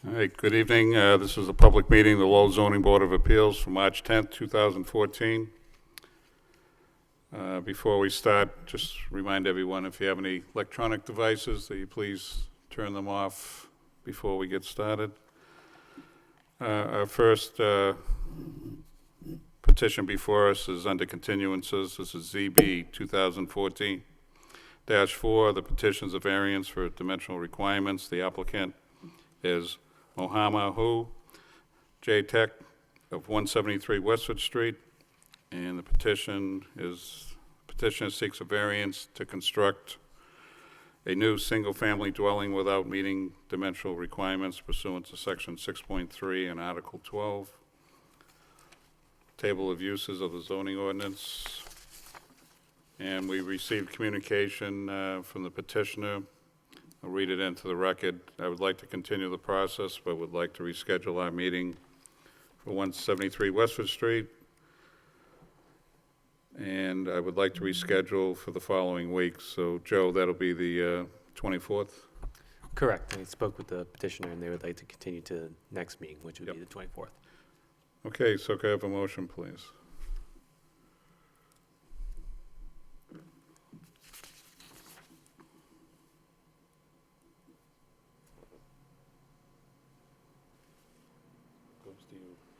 All right, good evening. This is a public meeting of the Lowell Zoning Board of Appeals for March 10th, 2014. Before we start, just remind everyone, if you have any electronic devices, that you please turn them off before we get started. Our first petition before us is under continuances. This is ZB 2014-4. The petitions of variance for dimensional requirements. The applicant is Mohammed Hu, J-Tech of 173 Westford Street, and the petitioner seeks a variance to construct a new single-family dwelling without meeting dimensional requirements pursuant to Section 6.3 and Article 12. Table of uses of the zoning ordinance. And we received communication from the petitioner. I'll read it into the record. I would like to continue the process, but would like to reschedule our meeting for 173 Westford Street. And I would like to reschedule for the following week. So, Joe, that'll be the 24th? Correct. I spoke with the petitioner, and they would like to continue to the next meeting, which would be the 24th. Okay, so can I have a motion, please?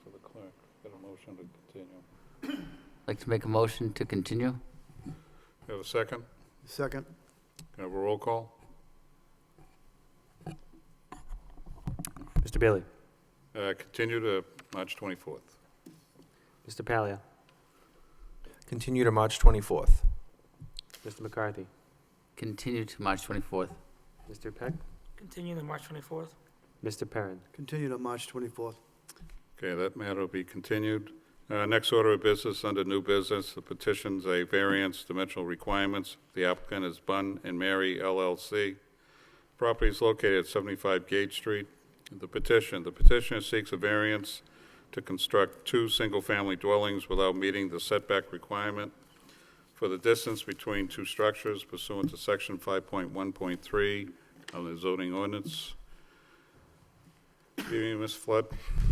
For the clerk, got a motion to continue. I'd like to make a motion to continue. Have a second? Second. Can I have a roll call? Mr. Bailey. Continue to March 24th. Mr. Palia. Continue to March 24th. Mr. McCarthy. Continue to March 24th. Mr. Peck. Continue to March 24th. Mr. Perrin. Continue to March 24th. Okay, that matter will be continued. Next order of business, under new business, the petition's a variance dimensional requirements. The applicant is Bun and Mary LLC. Property is located at 75 Gate Street. The petitioner seeks a variance to construct two single-family dwellings without meeting the setback requirement for the distance between two structures pursuant to Section 5.1.3 of the zoning ordinance. Good evening, Ms. Flood.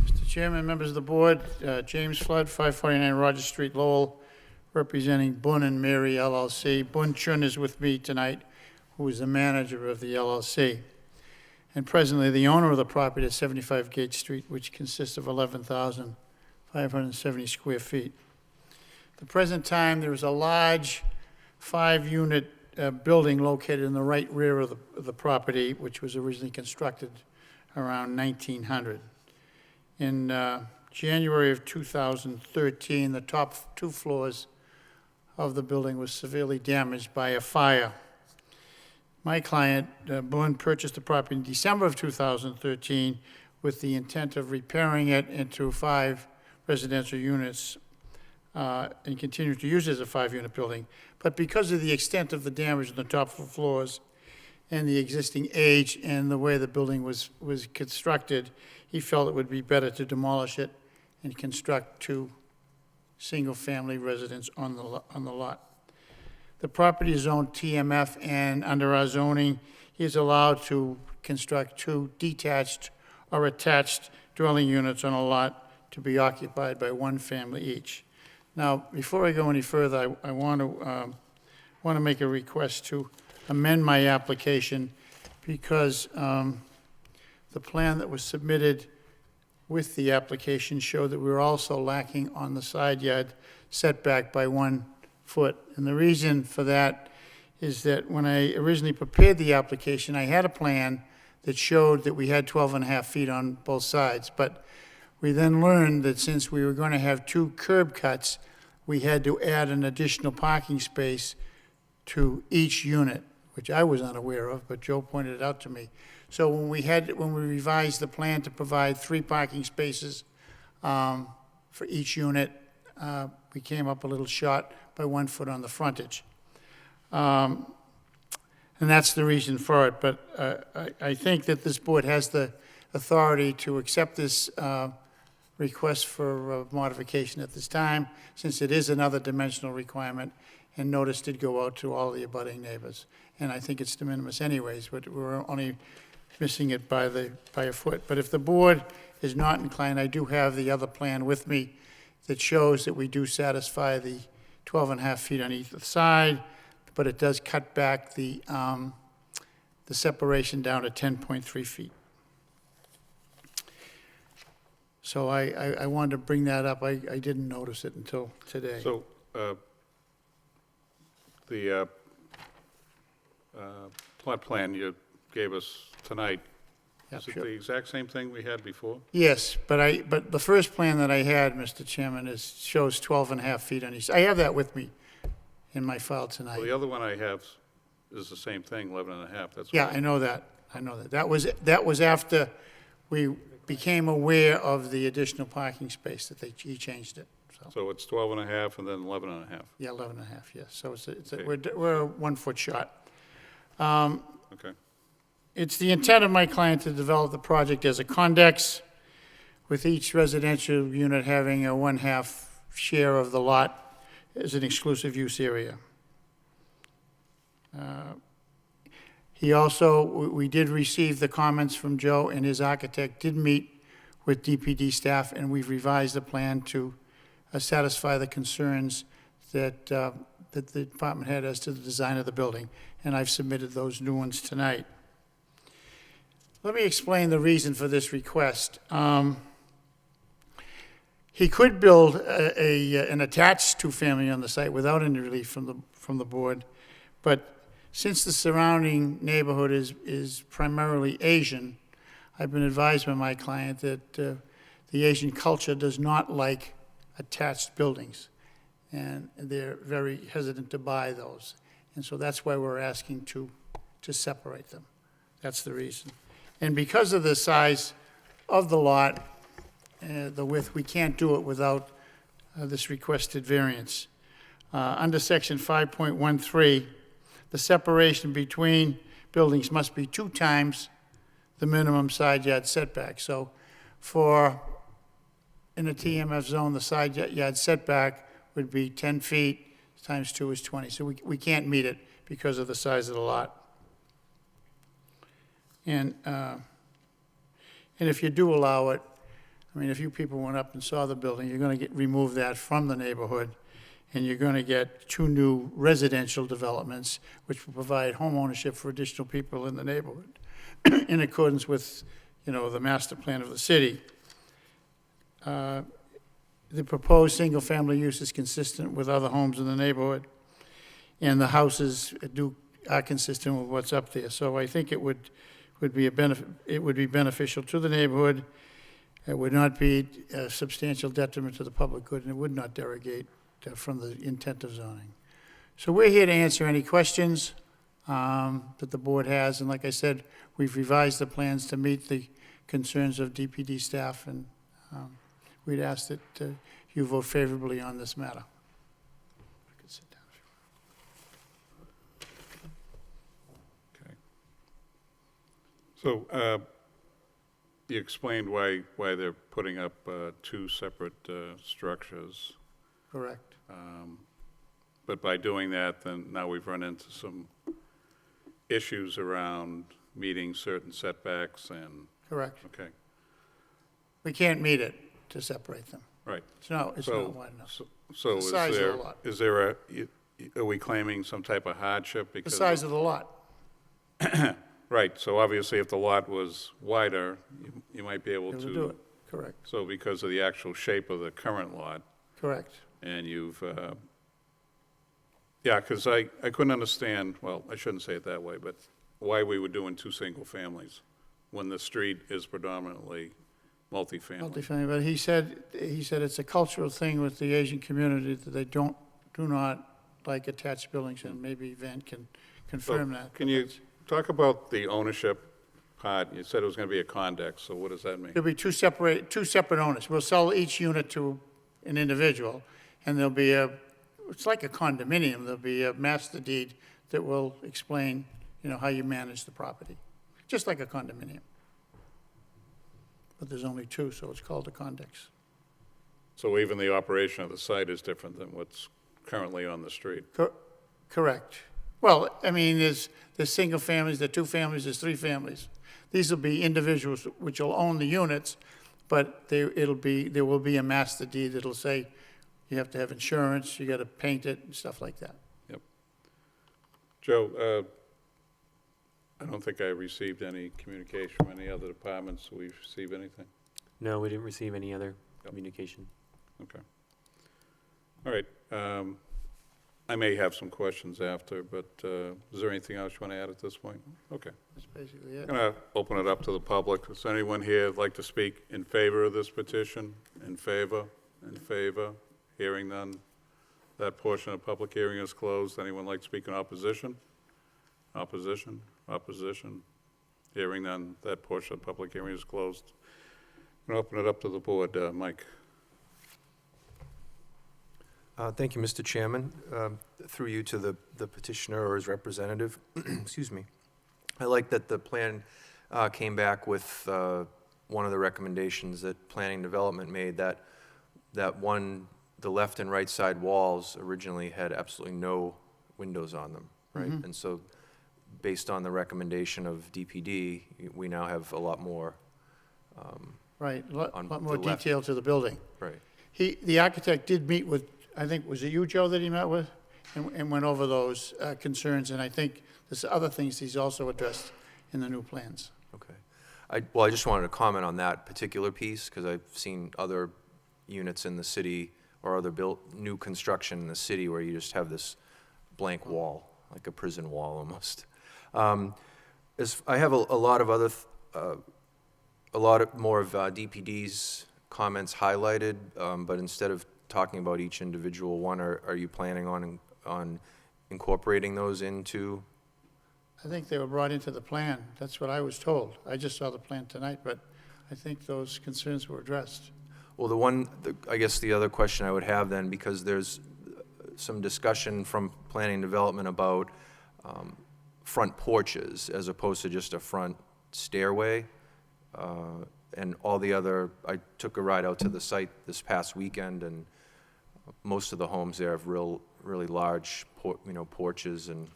Mr. Chairman, members of the board, James Flood, 549 Rogers Street, Lowell, representing Bun and Mary LLC. Bun Chun is with me tonight, who is the manager of the LLC, and presently the owner of the property at 75 Gate Street, which consists of 11,570 square feet. At the present time, there is a large 5-unit building located in the right rear of the property, which was originally constructed around 1900. In January of 2013, the top 2 floors of the building was severely damaged by a fire. My client, Boone, purchased the property in December of 2013 with the intent of repairing it into 5 residential units and continue to use it as a 5-unit building. But because of the extent of the damage on the top 4 floors and the existing age and the way the building was constructed, he felt it would be better to demolish it and construct 2 single-family residences on the lot. The property is zoned TMF, and under our zoning, he is allowed to construct 2 detached or attached dwelling units on a lot to be occupied by 1 family each. Now, before I go any further, I want to make a request to amend my application because the plan that was submitted with the application showed that we were also lacking on the side yard setback by 1 foot. And the reason for that is that when I originally prepared the application, I had a plan that showed that we had 12.5 feet on both sides. But we then learned that since we were going to have 2 curb cuts, we had to add an additional parking space to each unit, which I was unaware of, but Joe pointed it out to me. So when we revised the plan to provide 3 parking spaces for each unit, we came up a little short by 1 foot on the frontage. And that's the reason for it. But I think that this board has the authority to accept this request for modification at this time, since it is another dimensional requirement, and notice did go out to all the abutting neighbors. And I think it's de minimis anyways, but we're only missing it by a foot. But if the board is not inclined, I do have the other plan with me that shows that we do satisfy the 12.5 feet on either side, but it does cut back the separation down to 10.3 feet. So I wanted to bring that up. I didn't notice it until today. So, the plot plan you gave us tonight, Yeah, is it sure. the exact same thing we had before? Yes, but the first plan that I had, Mr. Chairman, shows 12.5 feet on each. I have that with me in my file Well, tonight. the other one I have is the same thing, 11 and a half, that's Yeah, what I know that. That was after we became aware of the additional parking space that he changed it. So, So it's 12 and a half and then 11 and a half, yeah, 11.5, yes. So Okay. we're 1 foot short. okay. It's the intent of my client to develop the project as a condex, with each residential unit having a 1/2 share of the lot as an exclusive use area. He also, we did receive the comments from Joe, and his architect did meet with DPD staff, and we've revised the plan to satisfy the concerns that the department had as to the design of the building, and I've submitted those new ones tonight. Let me explain the reason for this request. He could build an attached two-family on the site without any relief from the board, but since the surrounding neighborhood is primarily Asian, I've been advised by my client that the Asian culture does not like attached buildings, and they're very hesitant to buy those. And so that's why we're asking to separate them. That's the reason. And because of the size of the lot, the width, we can't do it without this requested variance. Under section 5.13, the separation between buildings must be 2 times the minimum side yard setback. So in a TMF zone, the side yard setback would be 10 feet times 2 is 20. So we can't meet it because of the size of the lot. And if you do allow it, I mean, if you people went up and saw the building, you're going to remove that from the neighborhood, and you're going to get 2 new residential developments, which will provide home ownership for additional people in the neighborhood, in accordance with, the master plan of the city. The proposed single-family use is consistent with other homes in the neighborhood, and the houses are consistent with what's up there. So I think it would be beneficial to the neighborhood. It would not be a substantial detriment to the public good, and it would not derogate from the intent of zoning. So we're here to answer any questions that the board has, and like I said, we've revised the plans to meet the concerns of DPD staff, and we'd ask that you vote favorably on this matter. I could sit down if you Okay. So, you explained why they're putting up 2 separate structures. want. Correct. But by doing that, then now we've run into some issues around meeting certain setbacks and, Correct. okay, We can't meet it to separate them. right. It's not So, wide enough. so The is size of the there, lot. is there are we claiming some type of hardship The because? size of the lot. Right, so obviously if the lot was wider, you might be able Able to to. do it. Correct. So because of the actual shape of the current lot, Correct. and you've, yeah, because I couldn't understand, well, I shouldn't say it that way, but why we were doing 2 single families when the street is predominantly multifamily. Multifamily, but he said it's a cultural thing with the Asian community that they do not like attached buildings, and maybe Van can confirm that. Can you talk about the ownership part? You said it was going to be a condex, so what does that mean? There'll be two separate owners. We'll sell each unit to an individual, and there'll be it's like a condominium. There'll be a master deed that will explain, how you manage the property, just like a condominium. But there's only 2, so it's called a condex. So even the operation of the site is different than what's currently on the street? Correct. Well, I mean, there's single families, there's two families, there's three families. These will be individuals which will own the units, but there will be a master deed that'll say you have to have insurance, you gotta paint it, and stuff like that. Joe, I don't think I received any communication from any other departments. We receive anything? No, we didn't receive any other communication. Okay. All right. I may have some questions after, but is there anything else you want to add at this point? Okay. That's basically it. I'm going to open it up to the public. Does anyone here like to speak in favor of this petition? In favor? In favor? Hearing none. That portion of public hearing is closed. Anyone like to speak in opposition? Opposition? Opposition? Hearing none. That portion of public hearing is closed. I'm going to open it up to the board. Mike? Thank you, Mr. Chairman. Through you to the petitioner or his representative, excuse me. I like that the plan came back with one of the recommendations that Planning Development made, that the left and right side walls originally had absolutely no windows on them, right? And so, based on the recommendation of DPD, we now have a lot more, Right, a lot On more the left. detail to the building. right? The architect did meet with, I think, was it you, Joe, that he met with? And went over those concerns, and I think there's other things he's also addressed in the new plans. Okay. I just wanted to comment on that particular piece, because I've seen other units in the city or other new construction in the city where you just have this blank wall, like a prison wall almost. I have a lot of other, a lot more of DPD's comments highlighted, but instead of talking about each individual one, are you planning on incorporating those into? I think they were brought into the plan, that's what I was told. I just saw the plan tonight, but I think those concerns were addressed. Well, I guess the other question I would have then, because there's some discussion from planning development about front porches as opposed to just a front stairway, and all the other, I took a ride out to the site this past weekend, and most of the homes there have really large, porches, and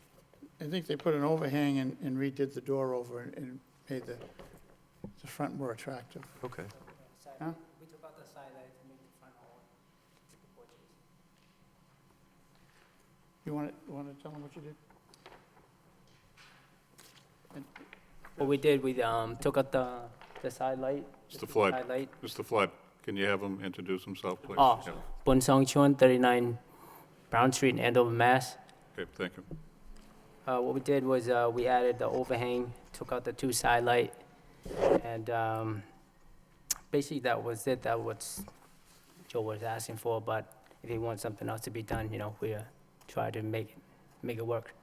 I think they put an overhang and redid the door over and made the front more attractive. okay. Huh? We took out the skylight to make the front hall, the porches. You want to tell them what you did? What we did, we took out the side light. Mr. Flood. Side light. Mr. Flood, can you have him introduce himself, please? Oh, Yeah. Bun Song Chuan, 39 Brown Street in Andover, Mass. Okay, thank you. What we did was we added the overhang, took out the two side light, and basically that was it. That was Joe was asking for, but if he wants something else to be done, we try to make it work.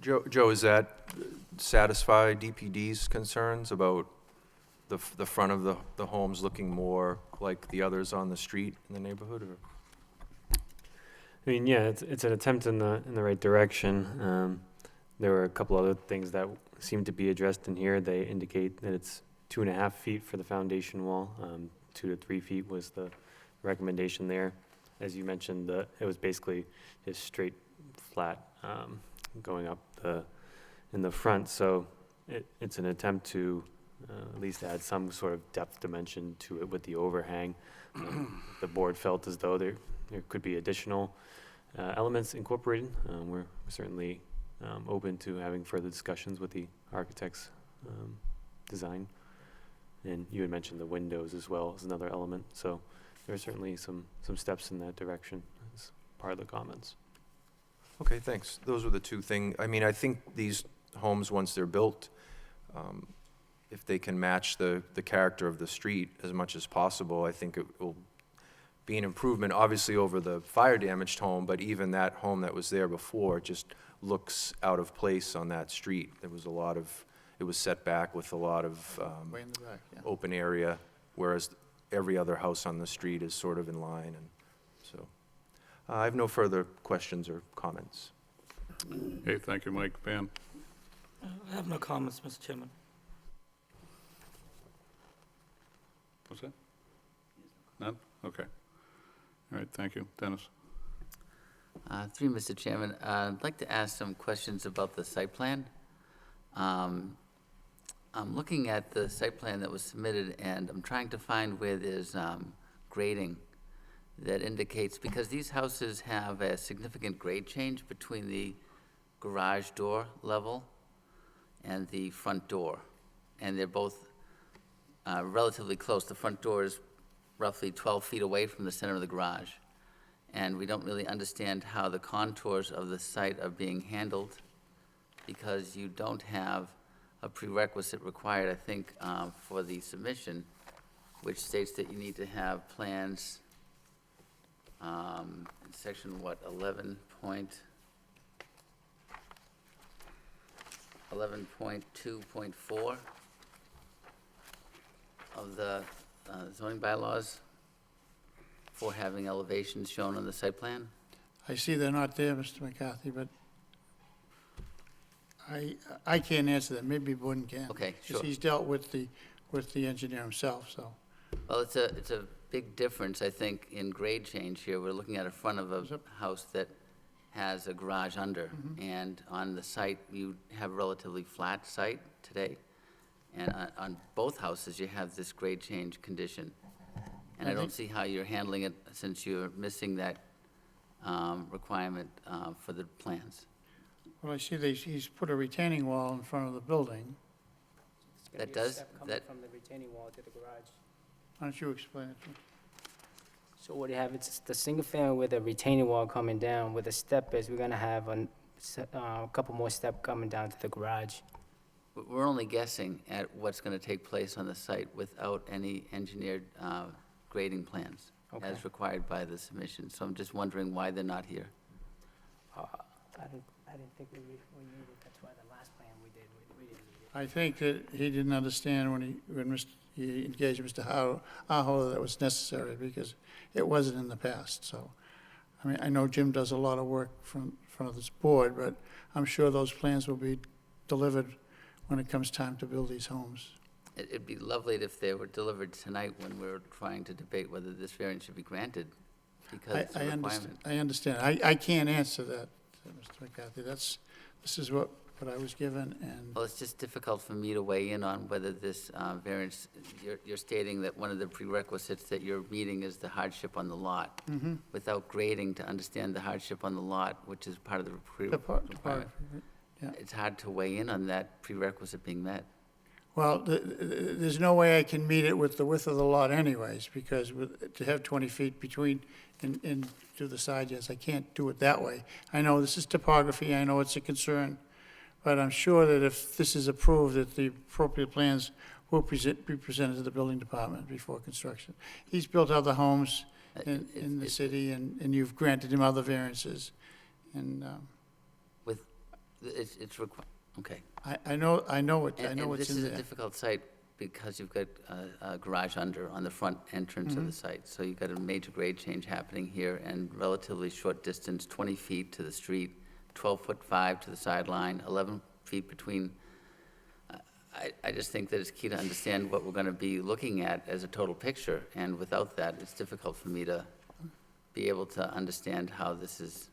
Joe, is that satisfy DPD's concerns about the front of the homes looking more like the others on the street in the neighborhood, or? I mean, yeah, it's an attempt in the right direction. There were a couple other things that seem to be addressed in here. They indicate that it's 2.5 feet for the foundation wall. 2 to 3 feet was the recommendation there. As you mentioned, it was basically just straight, flat, going up in the front. So it's an attempt to at least add some sort of depth dimension to it with the overhang. The board felt as though there could be additional elements incorporated. We're certainly open to having further discussions with the architect's design. And you had mentioned the windows as well as another element. So there are certainly some steps in that direction as part of the comments. Okay, thanks. Those were the two things. I mean, I think these homes, once they're built, if they can match the character of the street as much as possible, I think it will be an improvement, obviously, over the fire-damaged home, but even that home that was there before just looks out of place on that street. There was it was set back with a lot of Way in the back, yeah. open area, whereas every other house on the street is sort of in line, and so. I have no further questions or comments. Okay, thank you, Mike. Pam? I have no comments, Mr. Chairman. What's that? None? Okay. All right, thank you. Dennis? Through you, Mr. Chairman, I'd like to ask some questions about the site plan. I'm looking at the site plan that was submitted, and I'm trying to find where there's grading that indicates, because these houses have a significant grade change between the garage door level and the front door, and they're both relatively close. The front door is roughly 12 feet away from the center of the garage, and we don't really understand how the contours of the site are being handled, because you don't have a prerequisite required, I think, for the submission, which states that you need to have plans, in section, what, 11.2.4 of the zoning bylaws for having elevations shown on the site plan. I see they're not there, Mr. McCarthy, but I can't answer that. Maybe Boone can. Okay, Because sure. he's dealt with the engineer himself, so. Well, it's a big difference, I think, in grade change here. We're looking at a front of a house that has a garage under, and on the site, you have a relatively flat site today. And on both houses, you have this grade change condition. And I don't see how you're handling it, since you're missing that requirement for the plans. Well, I see he's put a retaining wall in front of the building. It's gonna That be a does- step coming that- from the retaining wall to the garage. Why don't you explain it to me? So what you have, it's the single family with a retaining wall coming down, where the step is, we're gonna have a couple more step coming down to the garage. We're only guessing at what's going to take place on the site without any engineered grading plans Okay. as required by the submission. So I'm just wondering why they're not here. I didn't think we needed, that's why the last plan we did, we didn't need it. I think that he didn't understand when he engaged Mr. Aho that it was necessary, because it wasn't in the past, so. I mean, I know Jim does a lot of work in front of this board, but I'm sure those plans will be delivered when it comes time to build these homes. It'd be lovely if they were delivered tonight when we're trying to debate whether this variance should be granted, because it's a I requirement. understand. I can't answer that, Mr. McCarthy. This is what I was given, and Well, it's just difficult for me to weigh in on whether this variance, you're stating that one of the prerequisites that you're meeting is the hardship on the lot, without grading to understand the hardship on the lot, which is part of the requirement. yeah. It's hard to weigh in on that prerequisite being met. Well, there's no way I can meet it with the width of the lot anyways, because to have 20 feet between and to the side yards, I can't do it that way. I know this is topography, I know it's a concern, but I'm sure that if this is approved, that the appropriate plans will be presented to the building department before construction. He's built other homes in the city, and you've granted him other variances. And Okay. I know And what's this in is a there. difficult site because you've got a garage under on the front entrance of the site. So you've got a major grade change happening here, and relatively short distance, 20 feet to the street, 12'5" to the sideline, 11 feet between. I just think that it's key to understand what we're going to be looking at as a total picture, and without that, it's difficult for me to be able to understand how this is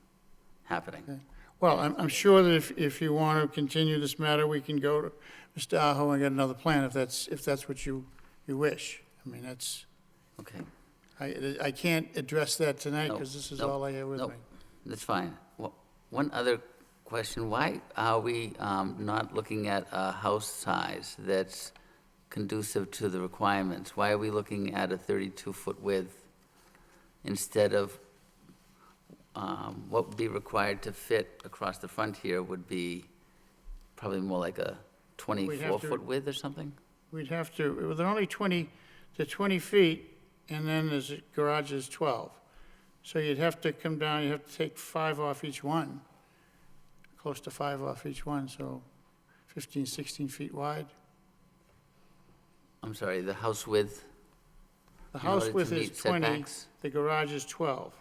happening. Okay. Well, I'm sure that if you want to continue this matter, we can go to Mr. Aho and get another plan, if that's what you wish. I mean, Okay. I can't address that tonight, No, because this is no, all I have with no. me. That's fine. One other question, why are we not looking at a house size that's conducive to the requirements? Why are we looking at a 32-foot width instead of what would be required to fit across the front here would be probably more like a 24-foot width or something? We'd have to, they're only 20 feet, and then there's a garage is 12. So you'd have to come down, you have to take 5 off each one, close to 5 off each one, so 15, 16 feet wide. I'm sorry, the house width? The in order house to width is meet 20, setbacks? the garage is 12.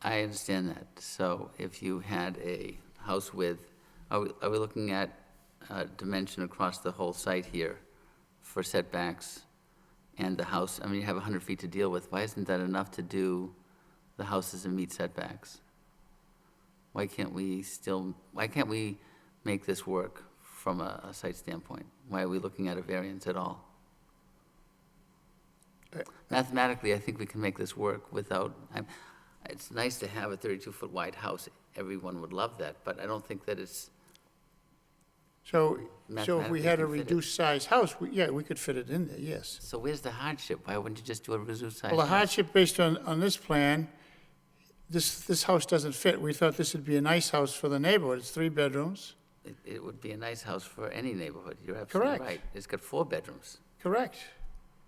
I understand that. So if you had a house width, are we looking at a dimension across the whole site here for setbacks and the house, I mean, you have 100 feet to deal with. Why isn't that enough to do the houses and meet setbacks? Why can't we make this work from a site standpoint? Why are we looking at a variance at all? Mathematically, I think we can make this work without, it's nice to have a 32-foot wide house. Everyone would love that, but I don't think that it's, So if we Mathematically had a can fit it. reduced size house, yeah, we could fit it in there, yes. so where's the hardship? Why wouldn't you just do a reduced size Well, the house? hardship based on this plan, this house doesn't fit. We thought this would be a nice house for the neighborhood. It's 3 bedrooms. It would be a nice house for any neighborhood. You're absolutely Correct. right. It's got 4 bedrooms. Correct.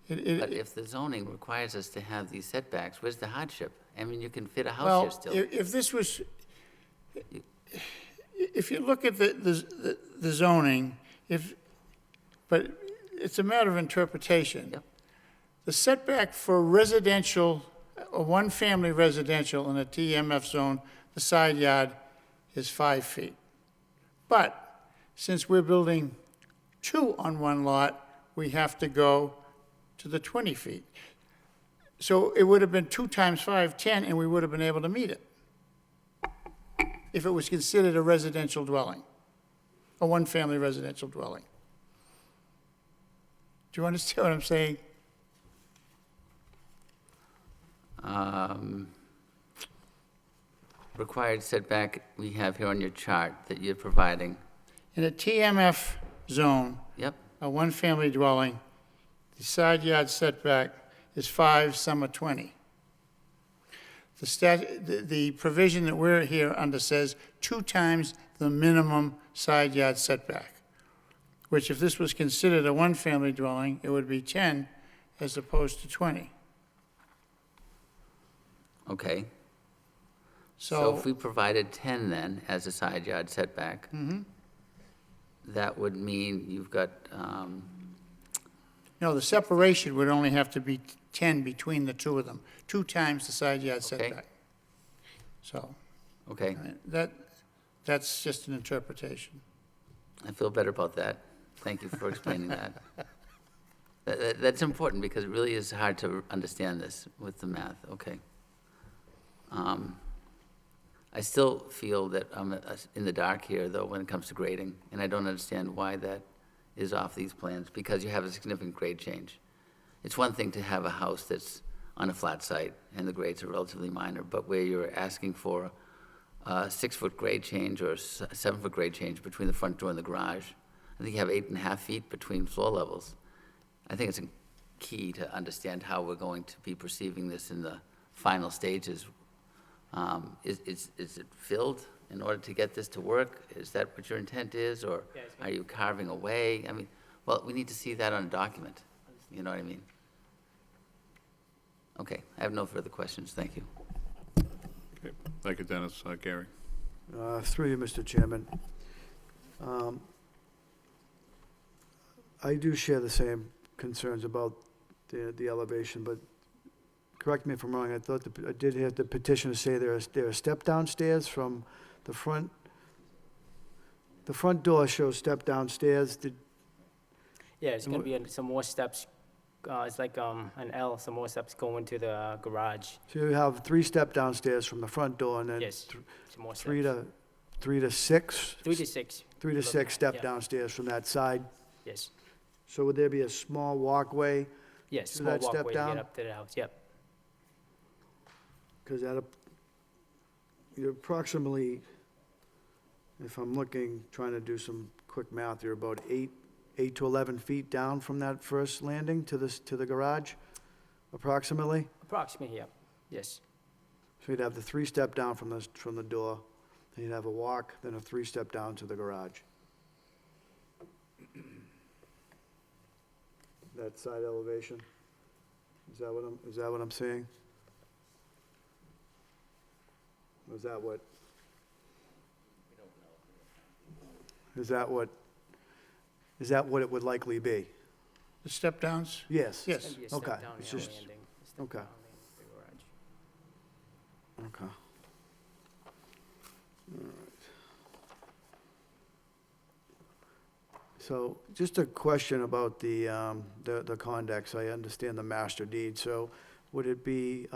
But if the zoning requires us to have these setbacks, where's the hardship? I mean, you can fit a house Well, here still. if this was, if you look at the zoning, but it's a matter of interpretation. Yep. The setback for residential, a one-family residential in a TMF zone, the side yard is 5 feet. But since we're building 2 on one lot, we have to go to the 20 feet. So it would have been 2 times 5, 10, and we would have been able to meet it if it was considered a residential dwelling, a one-family residential dwelling. Do you understand what I'm saying? Required setback we have here on your chart that you're providing. In a TMF zone, Yep, a one-family dwelling, the side yard setback is 5, some are 20. The provision that we're here under says 2 times the minimum side yard setback, which if this was considered a one-family dwelling, it would be 10 as opposed to 20. okay. So So, if we provided 10 then as a side yard setback, that would mean you've got, no, the separation would only have to be 10 between the 2 of them, 2 times the side yard Okay. setback. So, okay, that's just an interpretation. I feel better about that. Thank you for explaining that. That's important because it really is hard to understand this with the math, okay. I still feel that I'm in the dark here, though, when it comes to grading, and I don't understand why that is off these plans, because you have a significant grade change. It's one thing to have a house that's on a flat site, and the grades are relatively minor, but where you're asking for a 6-foot grade change or a 7-foot grade change between the front door and the garage, I think you have 8.5 feet between floor levels. I think it's key to understand how we're going to be perceiving this in the final stages. Is it filled in order to get this to work? Is that what your intent is, or Yeah, it's are you carving away? I mean, well, we need to see that on a document, you know what I mean? Okay, I have no further questions, thank you. Okay. Thank you, Dennis. Gary? Through you, Mr. Chairman. I do share the same concerns about the elevation, but correct me if I'm wrong, I thought, I did hear the petitioner say there are step-down stairs from the front. The front door shows step-down stairs. Yeah, it's gonna be some more steps. It's like an L, some more steps going to the garage. So you have 3 step-down stairs from the front door, and then Yes, some more steps. 3 to 6? 3 to 6, 3 to Look, 6 yeah. step-down stairs from that side. yes. So would there be a small walkway? Yes, To small that step walkway to down? get up to the house, yep. Because you're approximately, if I'm trying to do some quick math, you're about 8 to 11 feet down from that first landing to the garage, approximately? Approximately, yep, yes. So you'd have the 3 step down from the door, then you'd have a walk, then a 3 step down to the garage. That side elevation? Is that what I'm seeing? Or is that what? Is that what it would likely be? The step-downs? Yes. Yes. It's gonna be a Okay, step down, it's yeah, just- landing, a step okay. down landing to the garage. Okay. All right. So just a question about the condex. I understand the master deed. So would it be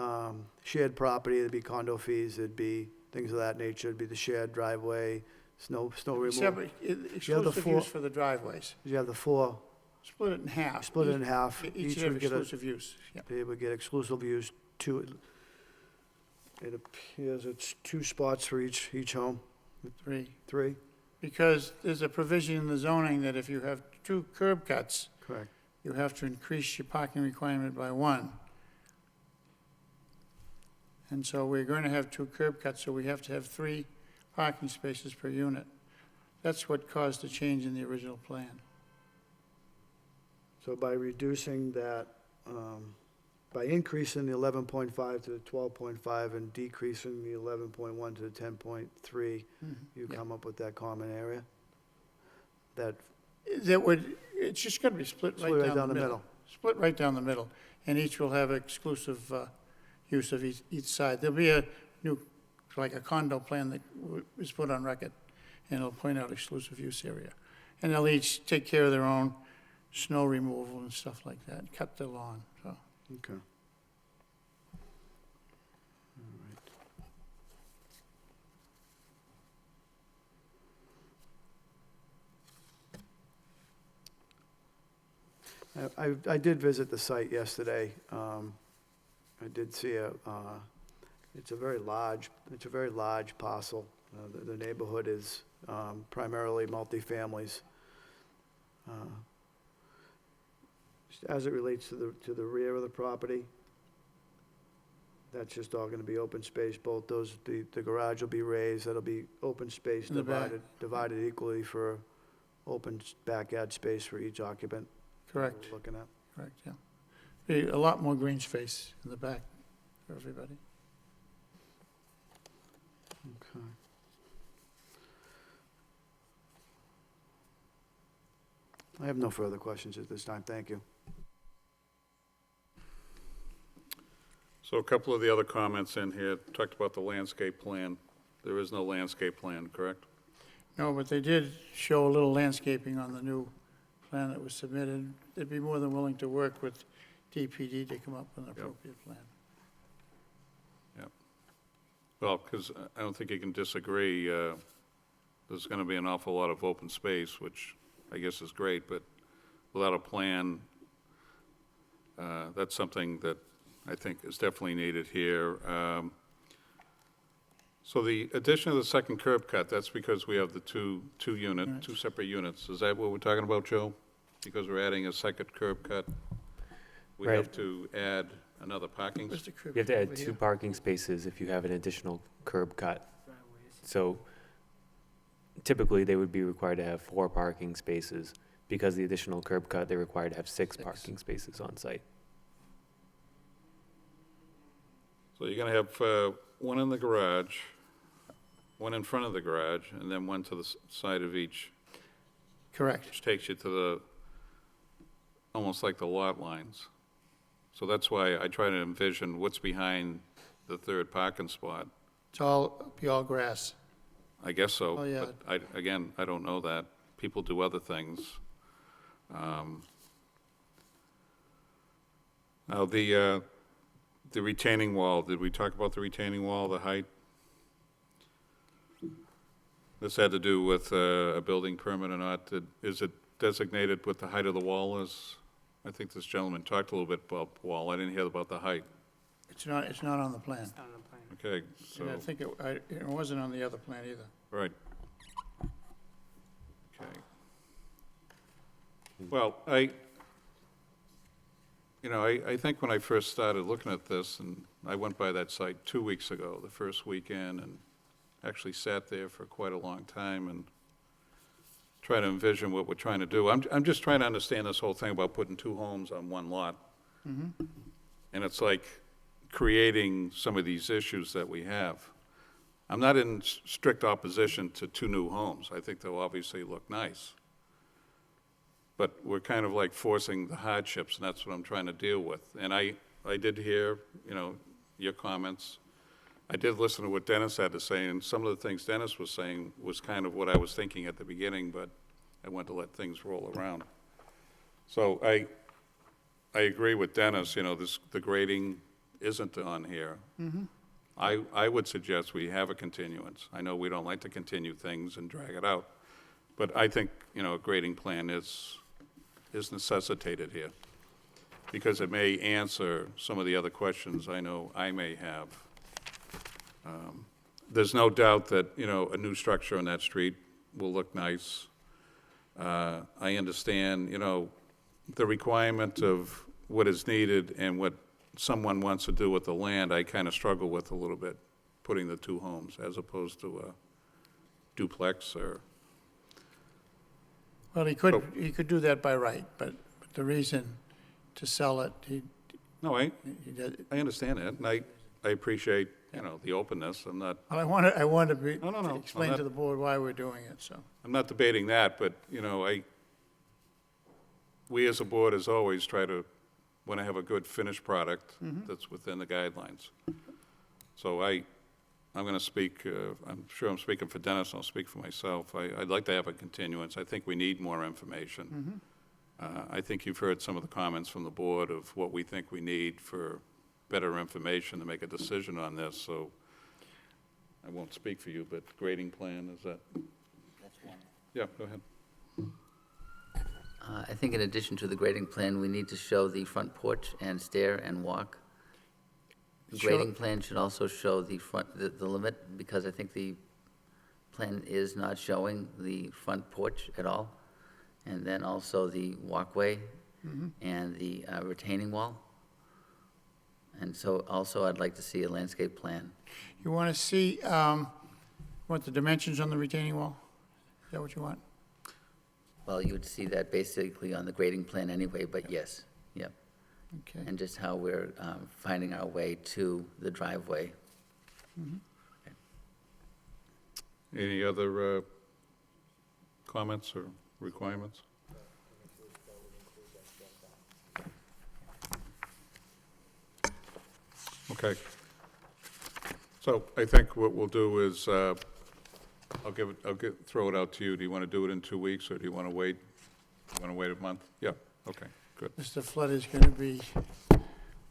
shared property, it'd be condo fees, it'd be things of that nature, it'd be the shared driveway, snow removal? Separate, exclusive four- use for the driveways. You have the four, Split it in half. split it in half. Each have would get a- exclusive use, yeah. They would get exclusive use, it appears it's 2 spots for each home, Three. 3, Because there's a provision in the zoning that if you have 2 curb cuts, correct. you have to increase your parking requirement by 1. And so we're going to have 2 curb cuts, so we have to have 3 parking spaces per unit. That's what caused the change in the original plan. So by reducing that, by increasing the 11.5 to the 12.5 and decreasing the 11.1 to the 10.3, you Yeah. come up with that common area? That That would, it's just going to be split split right down the middle. Split right down the middle, and each will have exclusive use of each side. There'll be a new, like a condo plan that is put on record, and it'll point out exclusive use area. And they'll each take care of their own snow removal and stuff like that, cut their lawn, so. Okay. All right. I did visit the site yesterday. I did see it's a very large parcel. The neighborhood is primarily multifamilies. As it relates to the rear of the property, that's just all gonna be open space, both those, the garage will be raised, that'll be open space In the back. divided equally for open backyard space for each occupant. Correct, We're looking at. correct, yeah. Be a lot more green space in the back for everybody. Okay. I have no further questions at this time, thank you. So a couple of the other comments in here, talked about the landscape plan. There is no landscape plan, correct? No, but they did show a little landscaping on the new plan that was submitted. They'd be more than willing to work with DPD to come up with an appropriate plan. Well, because I don't think you can disagree, there's going to be an awful lot of open space, which I guess is great, but without a plan, that's something that I think is definitely needed here. So the addition of the second curb cut, that's because we have the two separate units. Is that what we're talking about, Joe? Because we're adding a second curb cut? We have Right. to add another parking Where's the curb You have to cut add over 2 here? parking spaces if you have an additional curb cut. So typically, they would be required to have 4 parking spaces. Because the additional curb cut, they're required to have 6 parking spaces on site. So you're going to have one in the garage, one in front of the garage, and then one to the side of each, Correct. which takes you to the, almost like the lot lines. So that's why I try to envision what's behind the third parking spot. It's all, be all grass. I guess so. Oh, yeah. But again, I don't know that. People do other things. Now, the retaining wall, did we talk about the retaining wall, the height? This had to do with a building permit or not. Is it designated what the height of the wall is? I think this gentleman talked a little bit about the wall. I didn't hear about the height. It's not on the plan. Okay, so, And I think it wasn't on the other plan either. right. Okay. Well, I think when I first started looking at this, and I went by that site 2 weeks ago, the first weekend, and actually sat there for quite a long time and try to envision what we're trying to do. I'm just trying to understand this whole thing about putting 2 homes on one lot. And it's like creating some of these issues that we have. I'm not in strict opposition to 2 new homes. I think they'll obviously look nice. But we're kind of like forcing the hardships, and that's what I'm trying to deal with. And I did hear, your comments. I did listen to what Dennis had to say, and some of the things Dennis was saying was kind of what I was thinking at the beginning, but I wanted to let things roll around. So I agree with Dennis, you know, the grading isn't on here. I would suggest we have a continuance. I know we don't like to continue things and drag it out, but I think, you know, a grading plan is necessitated here, because it may answer some of the other questions I know I may have. There's no doubt that, you know, a new structure on that street will look nice. I understand, you know, the requirement of what is needed and what someone wants to do with the land, I kind of struggle with a little bit, putting the two homes as opposed to a duplex or, Well, he could do that by right, but the reason to sell it, no, I did. understand that, and I appreciate, you know, the openness. I'm not, I want to be, No. to explain I'm to the board why we're doing it, so. I'm not debating that, but, you know, we as a board, as always, try to want to have a good finished product that's within the guidelines. So I'm going to speak, I'm sure I'm speaking for Dennis, I'll speak for myself. I'd like to have a continuance. I think we need more information. I think you've heard some of the comments from the board of what we think we need for better information to make a decision on this, so I won't speak for you, but grading plan, is that? That's one. Yeah, go ahead. I think in addition to the grading plan, we need to show the front porch and stair and walk. The Sure. grading plan should also show the limit, because I think the plan is not showing the front porch at all. And then also the walkway and the retaining wall. And so also I'd like to see a landscape plan. You want to see, what, the dimensions on the retaining wall? Is that what you want? Well, you would see that basically on the grading plan anyway, but yes, yep. Okay. And just how we're finding our way to the driveway. Any other comments or requirements? Okay. So I think what we'll do is, I'll throw it out to you. Do you want to do it in 2 weeks, or do you want to wait? You want to wait a month? Yeah, okay, good, Mr. Flood is going to be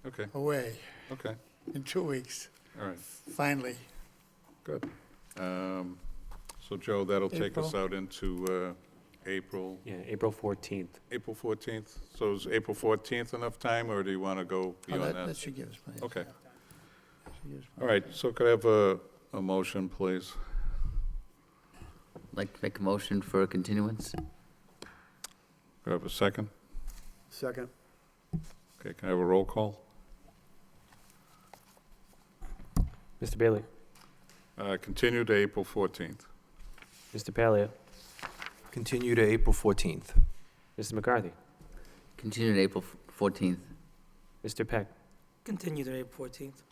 okay, away okay, in 2 weeks, all right, finally. good. So Joe, that'll take us April. out into April, Yeah, April 14th. April 14th? So is April 14th enough time, or do you want to go Oh, beyond that that? should give us plenty of Okay, time. Should give us all right, so could I have a motion, please? Like to make a motion for a continuance? Could I have a second? Second. Okay, can I have a roll call? Mr. Bailey? Continue to April 14th. Mr. Palia? Continue to April 14th. Mr. McCarthy? Continue to April 14th. Mr. Peck? Continue to April 14th.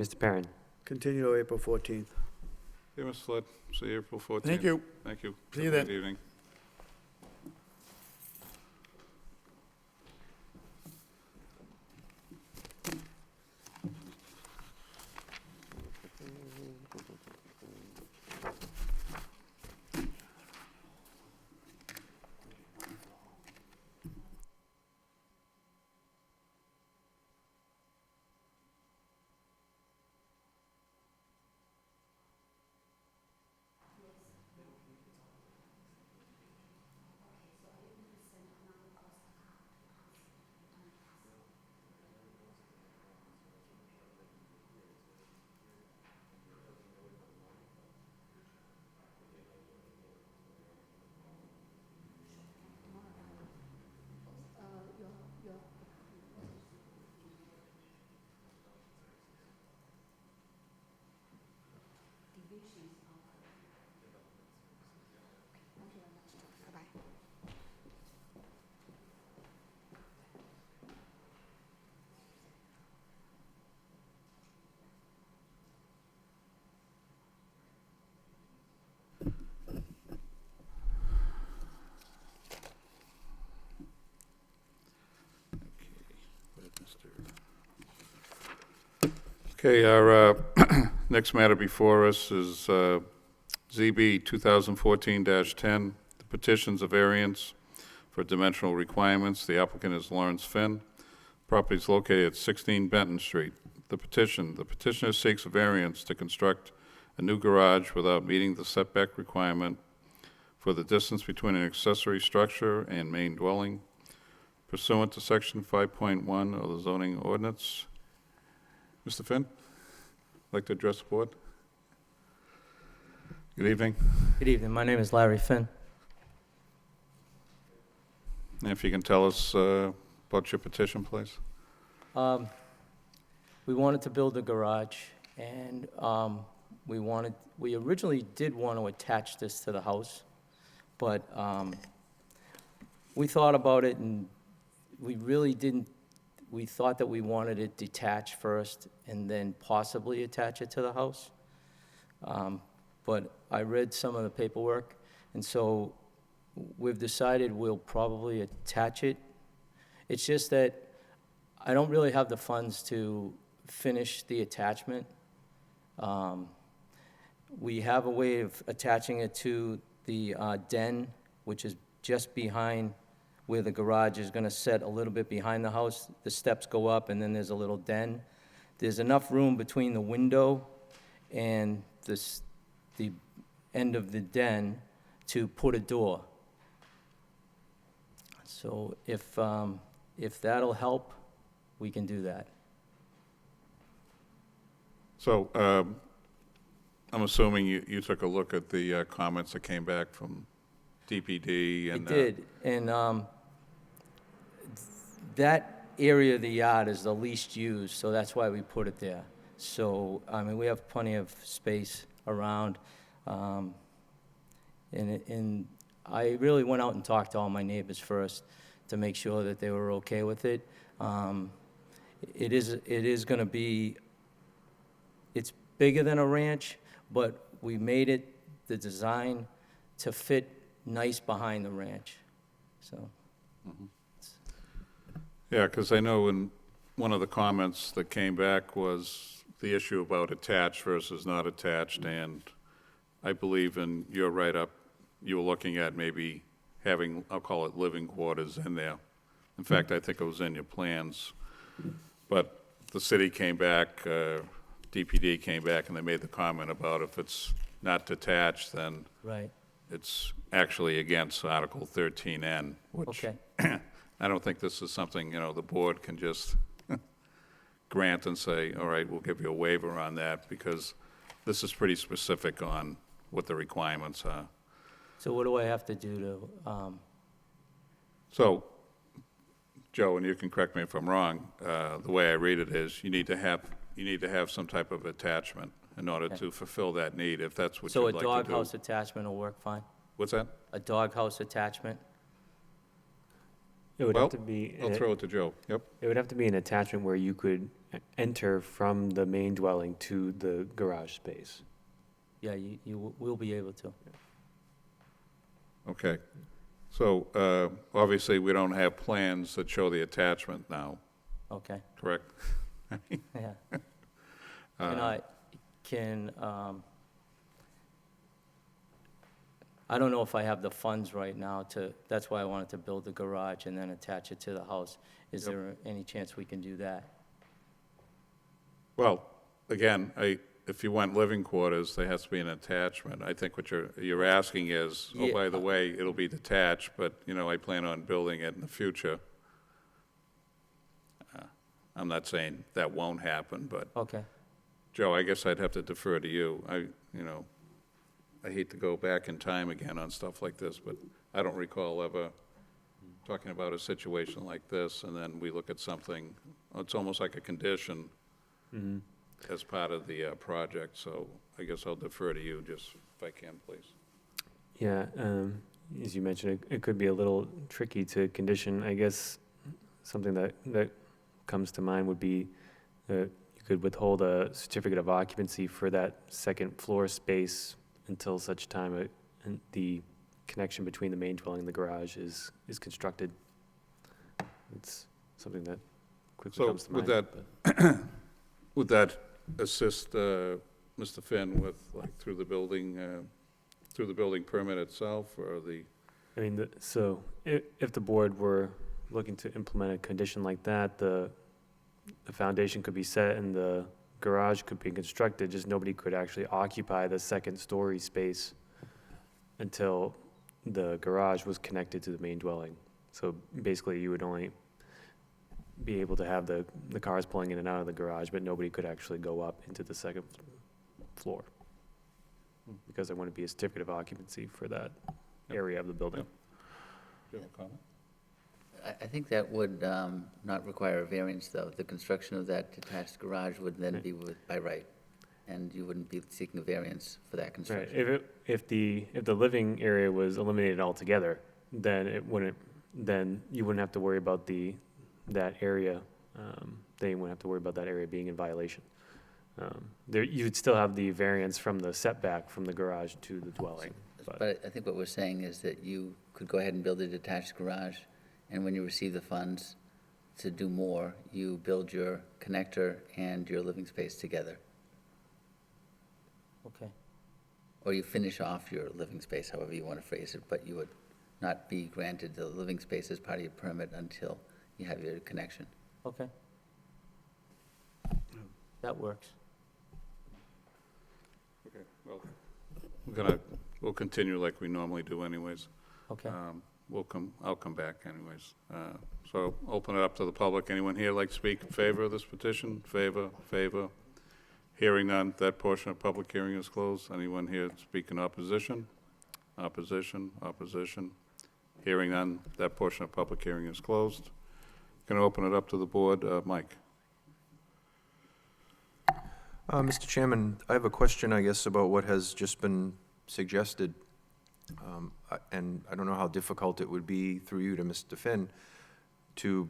Mr. Perrin? Continue to April 14th. Okay, Ms. Flood, see you April 14th. Thank you. Thank you. See you Have a then. Good evening. Okay, our next matter before us is ZB 2014-10, Petitions a variance for dimensional requirements. The applicant is Lawrence Finn. Property is located at 16 Benton Street. The petitioner seeks a variance to construct a new garage without meeting the setback requirement for the distance between an accessory structure and main dwelling pursuant to section 5.1 of the zoning ordinance. Mr. Finn, like to address the board? Good evening. Good evening. My name is Larry Finn. And if you can tell us about your petition, please. We wanted to build a garage, and we originally did want to attach this to the house, but we thought about it, and we really didn't. We thought that we wanted it detached first, and then possibly attach it to the house. But I read some of the paperwork, and so we've decided we'll probably attach it. It's just that I don't really have the funds to finish the attachment. We have a way of attaching it to the den, which is just behind where the garage is gonna set a little bit behind the house. The steps go up, and then there's a little den. There's enough room between the window and the end of the den to put a door. So if that'll help, we can do that. So I'm assuming you took a look at the comments that came back from DPD and... It did, and that area of the yard is the least used, so that's why we put it there. So, I mean, we have plenty of space around, and I really went out and talked to all my neighbors first to make sure that they were okay with it. It is gonna be, it's bigger than a ranch, but we made it, the design, to fit nice behind the ranch, so. Yeah, because I know in one of the comments that came back was the issue about attached versus not attached, and I believe in your write-up, you were looking at maybe having, I'll call it living quarters in there. In fact, I think it was in your plans. But the city came back, DPD came back, and they made the comment about if it's not detached, then Right, it's actually against Article 13N, which okay, I don't think this is something, the board can just grant and say, all right, we'll give you a waiver on that, because this is pretty specific on what the requirements are. so what do I have to do to, So, Joe, and you can correct me if I'm wrong, the way I read it is you need to have some type of attachment in order to fulfill that need, if that's what so you'd a like to do. doghouse attachment will work fine? What's that? A doghouse attachment? It would Well, have to be, I'll throw it to Joe. Yep. it would have to be an attachment where you could enter from the main dwelling to the garage space. Yeah, you will be able to. Okay. So, obviously, we don't have plans that show the attachment now, Okay, correct? yeah. I don't know if I have the funds right now that's why I wanted to build the garage and then attach it to the house. Is Yep. there any chance we can do that? Well, again, if you want living quarters, there has to be an attachment. I think what you're asking is, oh, Yeah. by the way, it'll be detached, but, I plan on building it in the future. I'm not saying that won't happen, but, Okay, Joe, I guess I'd have to defer to you. I hate to go back in time again on stuff like this, but I don't recall ever talking about a situation like this, and then we look at something, it's almost like a condition as part of the project, so I guess I'll defer to you, just if I can, please. Yeah, as you mentioned, it could be a little tricky to condition. I guess something that comes to mind would be that you could withhold a certificate of occupancy for that second floor space until such time the connection between the main dwelling and the garage is constructed. It's something that quickly So comes to would mind. that, would that assist Mr. Finn with, like, through the building permit itself, or I mean, so if the board were looking to implement a condition like that, the foundation could be set and the garage could be constructed, just nobody could actually occupy the second story space until the garage was connected to the main dwelling. So basically, you would only be able to have the cars pulling in and out of the garage, but nobody could actually go up into the second floor because there wouldn't be a certificate of occupancy for that area of the building. Do you have a comment? I think that would not require a variance, though. The construction of that detached garage would then be by right, and you wouldn't be seeking a variance for that Right, construction. if the living area was eliminated altogether, then you wouldn't have to worry about that area, they wouldn't have to worry about that area being in violation. You'd still have the variance from the setback from the garage to the dwelling. But I think what we're saying is that you could go ahead and build a detached garage, and when you receive the funds to do more, you build your connector and your living space together. Okay. Or you finish off your living space, however you want to phrase it, but you would not be granted the living space as part of your permit until you have your connection. Okay. That works. Okay, well, we'll continue like we normally do anyways. Okay. I'll come back anyways. So open it up to the public. Anyone here like to speak in favor of this petition? Favor? Hearing none, that portion of public hearing is closed. Anyone here speak in opposition? Opposition? Hearing none, that portion of public hearing is closed. Going to open it up to the board. Mike? Mr. Chairman, I have a question, I guess, about what has just been suggested. And I don't know how difficult it would be through you to Mr. Finn to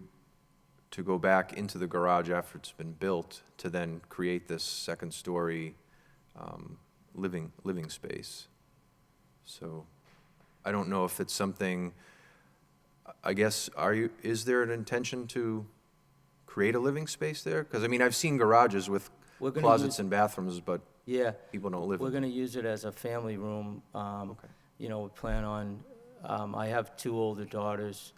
go back into the garage after it's been built to then create this second-story living space. So I don't know if it's something, I guess, is there an intention to create a living space there? Because, I mean, I've seen garages with We're gonna closets use- and bathrooms, but Yeah, people don't live we're in them. gonna use it as a family room. Okay. You know, we plan on, I have 2 older daughters,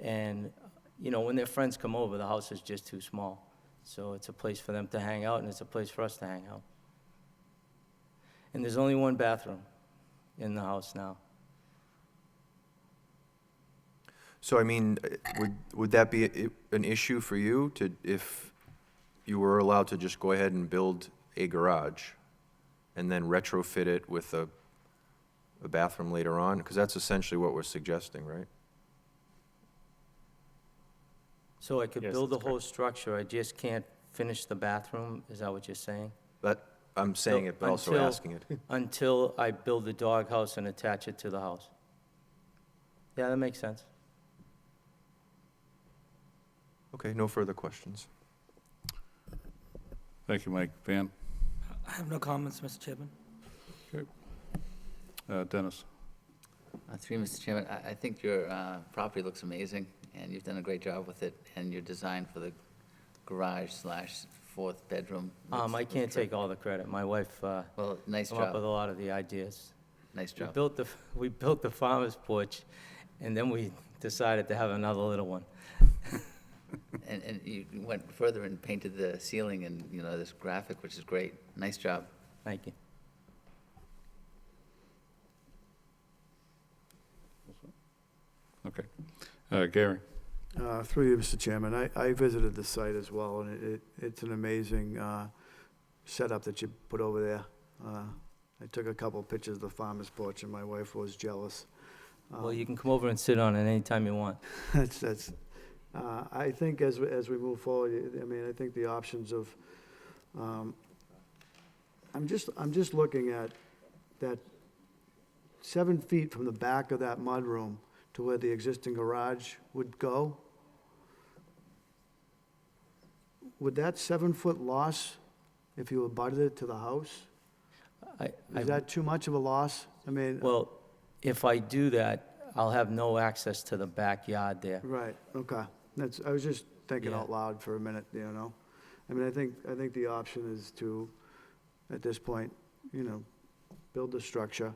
and, you know, when their friends come over, the house is just too small. So it's a place for them to hang out, and it's a place for us to hang out. And there's only 1 bathroom in the house now. So, I mean, would that be an issue for you if you were allowed to just go ahead and build a garage and then retrofit it with a bathroom later on? Because that's essentially what we're suggesting, right? So I could Yes, build the that's whole structure, I just can't finish the bathroom? Is that what you're saying? I'm saying it, but also until- asking it. Until I build the doghouse and attach it to the house. Yeah, that makes sense. Okay, no further questions. Thank you, Mike. Van? I have no comments, Mr. Chairman. Dennis? Through you, Mr. Chairman, I think your property looks amazing, and you've done a great job with it, and your design for the garage/4th bedroom. I can't take all the credit. My wife Well, nice came up with a job, lot of the ideas. nice We job. built the farmer's porch, and then we decided to have another little one. And you went further and painted the ceiling and, you know, this graphic, which is great. Nice job. Thank you. Okay. Gary? Through you, Mr. Chairman, I visited the site as well, and it's an amazing setup that you put over there. I took a couple pictures of the farmer's porch, and my wife was jealous. Well, you can come over and sit on it anytime you want. That's, I think as we move forward, I mean, I think the options of, I'm just looking at that 7 feet from the back of that mudroom to where the existing garage would go. Would that 7-foot loss, if you abutted it to the house, is that too much of a loss? I mean, Well, if I do that, I'll have no access to the backyard there. right, okay. I was just thinking Yeah. out loud for a minute, you know? I mean, I think the option is to, at this point, you know, build the structure,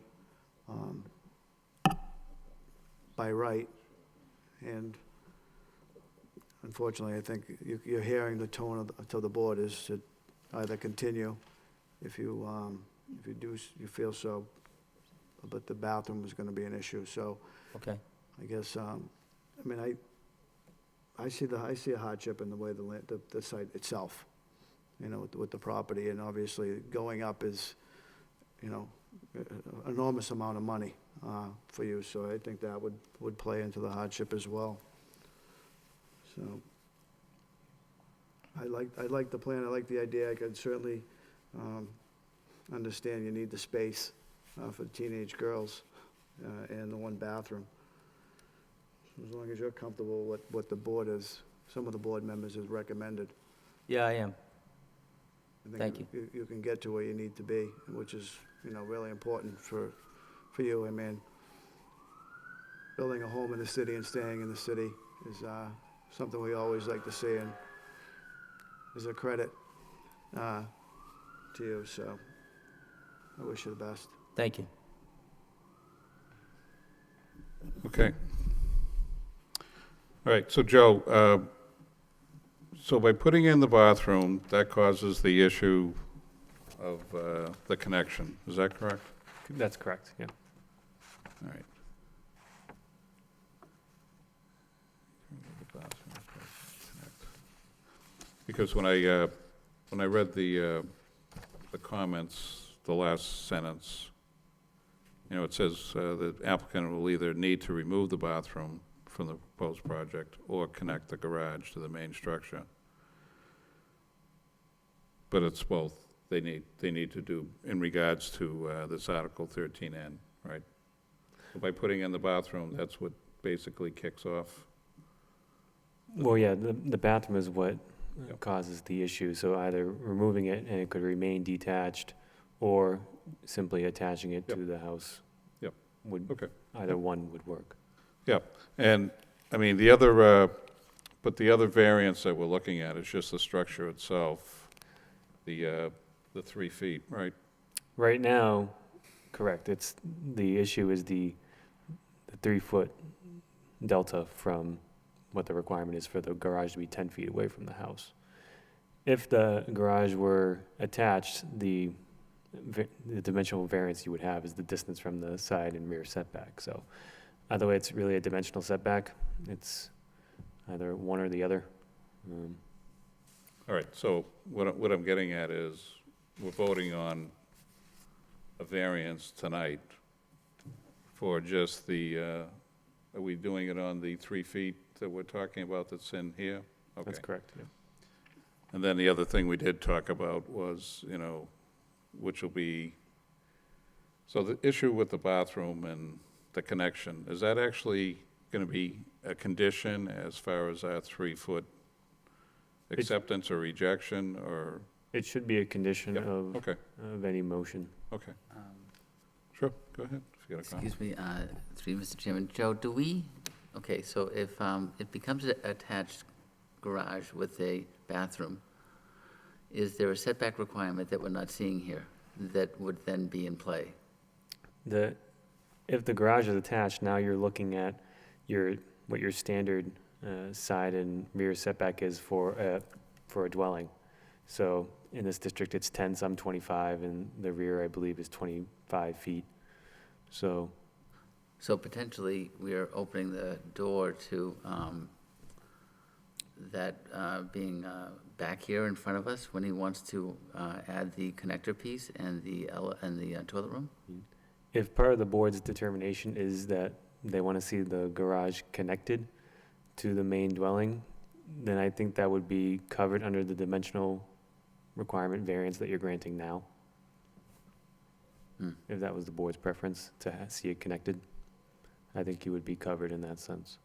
by right. And unfortunately, I think you're hearing the tone of the board is to either continue if you you feel so, but the bathroom is gonna be an issue, so Okay. I guess, I mean, I see a hardship in the way the site itself, you know, with the property, and obviously going up is, you know, enormous amount of money, for you, so I think that would play into the hardship as well. So, I like the plan, I like the idea, I could certainly, understand you need the space, for the teenage girls, and the one bathroom. As long as you're comfortable with what the board is, some of the board members has recommended. Yeah, I am. I think Thank You can get to where you need to be, which is, you know, really important for you. I mean, building a home in the city and staying in the city is something we always like to see, and is a credit to you, so I wish you the best. Thank you. Okay. All right, so Joe, so by putting in the bathroom, that causes the issue of the connection, is that correct? That's correct, yeah. All right. Because when I read the comments, the last sentence, you know, it says the applicant will either need to remove the bathroom from the proposed project or connect the garage to the main structure. But it's both. They need to do in regards to this Article 13N, right? So by putting in the bathroom, that's what basically kicks off. Well, yeah, the bathroom is what Yep. causes the issue, so either removing it and it could remain detached, or simply attaching it Yep. to the house. Yep. Would, Okay. either one would work. Yeah, and, I mean, the other variance that we're looking at is just the structure itself, the 3 feet, right? Right now, correct, the issue is the 3-foot delta from what the requirement is for the garage to be 10 feet away from the house. If the garage were attached, the dimensional variance you would have is the distance from the side and rear setback. So either way, it's really a dimensional setback. It's either one or the other. All right, so what I'm getting at is, we're voting on a variance tonight for just are we doing it on the 3 feet that we're talking about that's in here? That's Okay. correct, yeah. And then the other thing we did talk about was, you know, which will be, so the issue with the bathroom and the connection, is that actually going to be a condition as far as our 3-foot acceptance or rejection, or? It should be a condition Yep, of okay, any motion. okay. Sure, go ahead, if you got a comment. Excuse me, through you, Mr. Chairman. Joe, okay, so if it becomes an attached garage with a bathroom, is there a setback requirement that we're not seeing here that would then be in play? If the garage is attached, now you're looking at what your standard side and rear setback is for a dwelling. So in this district, it's 10, some 25, and the rear, I believe, is 25 feet. So potentially, we are opening the door to that being back here in front of us when he wants to add the connector piece and the toilet room? if part of the board's determination is that they want to see the garage connected to the main dwelling, then I think that would be covered under the dimensional requirement variance that you're granting now. Hmm. If that was the board's preference to see it connected, I think you would be covered in that sense.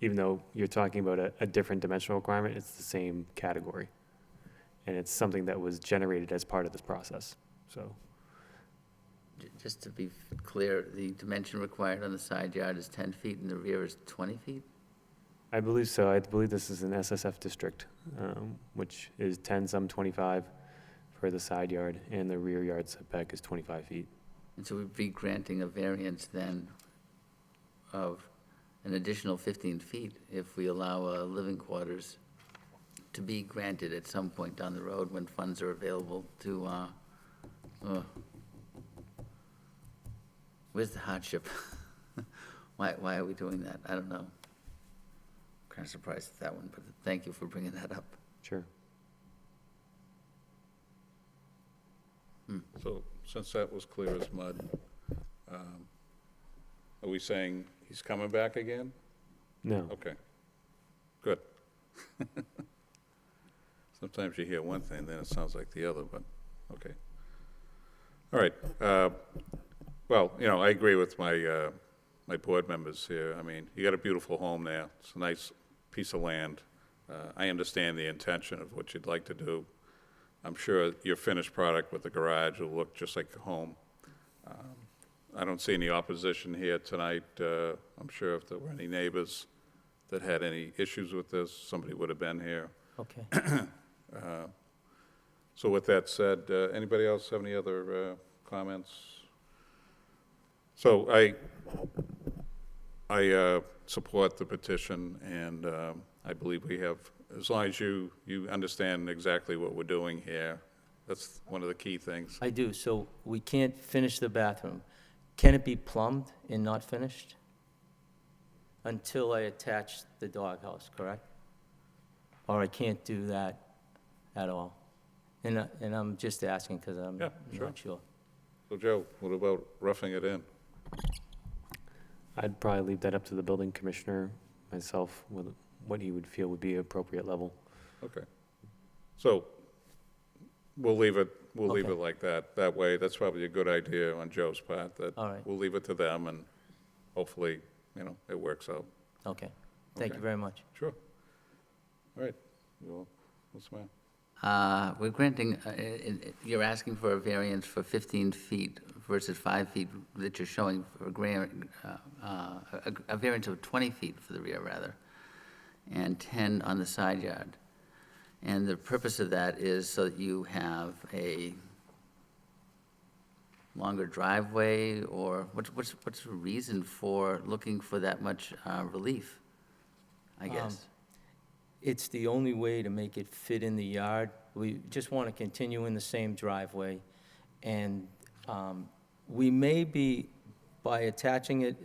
Even though you're talking about a different dimensional requirement, it's the same category. And it's something that was generated as part of this process, so. Just to be clear, the dimension required on the side yard is 10 feet and the rear is 20 feet? I believe so. I believe this is an SSF district, which is 10, some 25 for the side yard, and the rear yard setback is 25 feet. And so we'd be granting a variance then of an additional 15 feet if we allow living quarters to be granted at some point down the road when funds are available to, where's the hardship? Why are we doing that? I don't know. Kind of surprised at that one, but thank you for bringing that up. Sure. So since that was clear as mud, are we saying he's coming back again? No. Okay, good. Sometimes you hear one thing, then it sounds like the other, but, okay. All right, well, you know, I agree with my, my board members here. I mean, you got a beautiful home there. It's a nice piece of land. I understand the intention of what you'd like to do. I'm sure your finished product with the garage will look just like a home. I don't see any opposition here tonight. I'm sure if there were any neighbors that had any issues with this, somebody would have been here. Okay. So with that said, anybody else have any other comments? So I support the petition, and I believe we have, as long as you understand exactly what we're doing here, that's one of the key things. I do, so we can't finish the bathroom. Can it be plumbed and not finished? Until I attach the doghouse, correct? Or I can't do that at all? And I'm just asking because I'm Yeah, sure. not sure. So Joe, what about roughing it in? I'd probably leave that up to the building commissioner myself, with what he would feel would be appropriate level. Okay. So we'll leave it Okay. like that. That way, that's probably a good idea on Joe's part, that All right. we'll leave it to them, and hopefully, you know, it works out. Okay, thank you Okay. very much. Sure. All right. What's the matter? We're granting, you're asking for a variance for 15 feet versus 5 feet that you're showing for a variance of 20 feet for the rear, rather, and 10 on the side yard. And the purpose of that is so that you have a longer driveway, or what's the reason for looking for that much relief, I guess? It's the only way to make it fit in the yard. We just want to continue in the same driveway. And we may be, by attaching it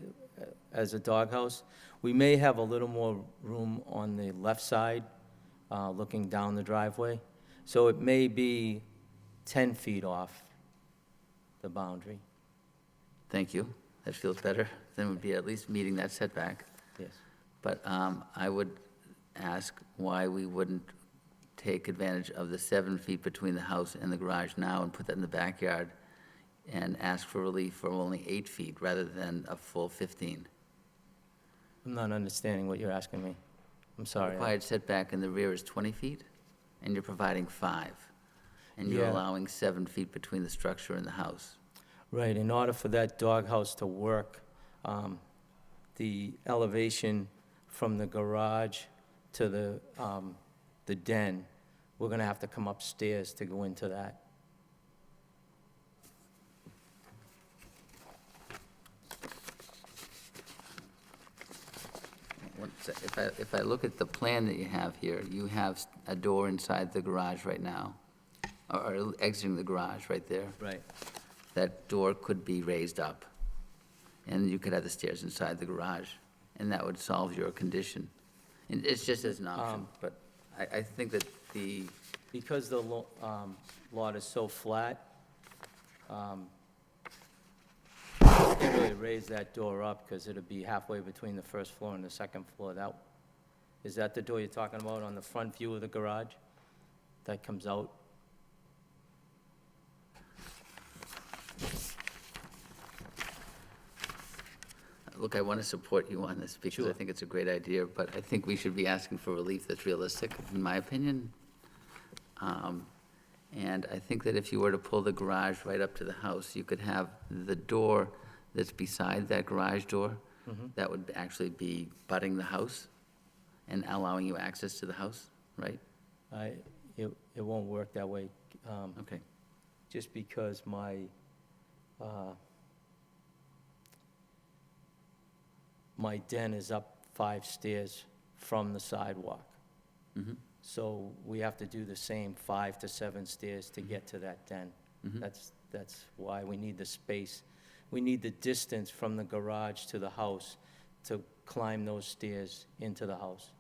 as a doghouse, we may have a little more room on the left side, looking down the driveway. So it may be 10 feet off the boundary. Thank you. That feels better. Then we'd be at least meeting that setback. Yes. But I would ask why we wouldn't take advantage of the 7 feet between the house and the garage now and put that in the backyard and ask for relief for only 8 feet rather than a full 15. I'm not understanding what you're asking me. I'm sorry. Required setback in the rear is 20 feet, and you're providing 5. And you're Yeah. allowing 7 feet between the structure and the house. Right, in order for that doghouse to work, the elevation from the garage to the den, we're gonna have to come upstairs to go into that. If I look at the plan that you have here, you have a door inside the garage right now, or exiting the garage right there. Right. That door could be raised up, and you could have the stairs inside the garage, and that would solve your condition. And it's just as an option, but I think that Because the lot is so flat, you can't really raise that door up because it'll be halfway between the first floor and the second floor. Is that the door you're talking about on the front view of the garage that comes out? look, I want to support you on this because I Sure. think it's a great idea, but I think we should be asking for relief that's realistic, in my opinion. And I think that if you were to pull the garage right up to the house, you could have the door that's beside that garage door, that would actually be butting the house and allowing you access to the house, right? It won't work that way, Okay. just because my den is up 5 stairs from the sidewalk. Mhm. So we have to do the same 5 to 7 stairs to get to that den. Mhm. That's why we need the space. We need the distance from the garage to the house to climb those stairs into the house.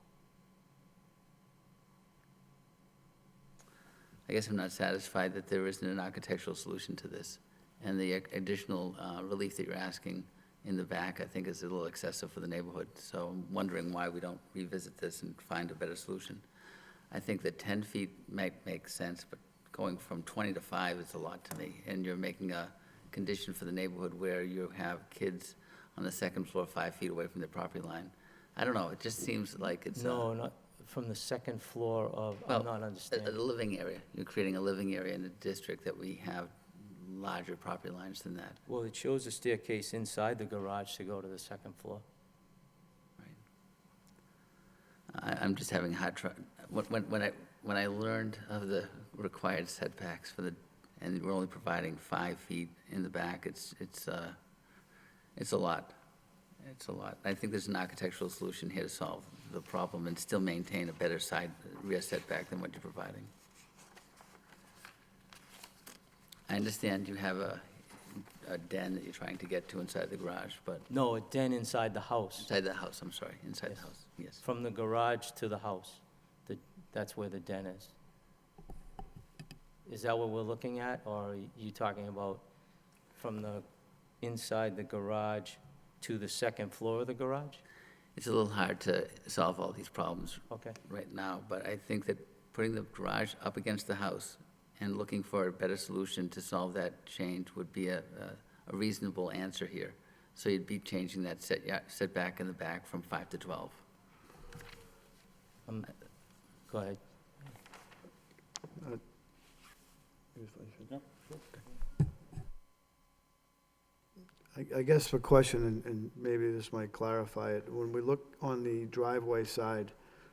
I guess I'm not satisfied that there isn't an architectural solution to this. And the additional relief that you're asking in the back, I think is a little excessive for the neighborhood. So I'm wondering why we don't revisit this and find a better solution. I think that 10 feet might make sense, but going from 20 to 5 is a lot to me. And you're making a condition for the neighborhood where you have kids on the second floor 5 feet away from their property line. I don't know, it just seems like it's No, not from the second floor of, well, I'm not a understanding. living area. You're creating a living area in a district that we have larger property lines than that. Well, it shows a staircase inside the garage to go to the second floor. I'm just having a hard try, when I learned of the required setbacks for the, and we're only providing 5 feet in the back, it's a lot. It's a lot. I think there's an architectural solution here to solve the problem and still maintain a better rear setback than what you're providing. I understand you have a den that you're trying to get to inside the garage, but No, a den inside the house. inside the house, I'm sorry, inside the Yes. house, yes. From the garage to the house. That's where the den is. Is that what we're looking at, or are you talking about from the inside the garage to the second floor of the garage? It's a little hard to solve all these problems Okay. right now, but I think that putting the garage up against the house and looking for a better solution to solve that change would be a reasonable answer here. So you'd be changing that setback in the back from 5 to 12. Go ahead. I guess the question, and maybe this might clarify it, when we look on the driveway side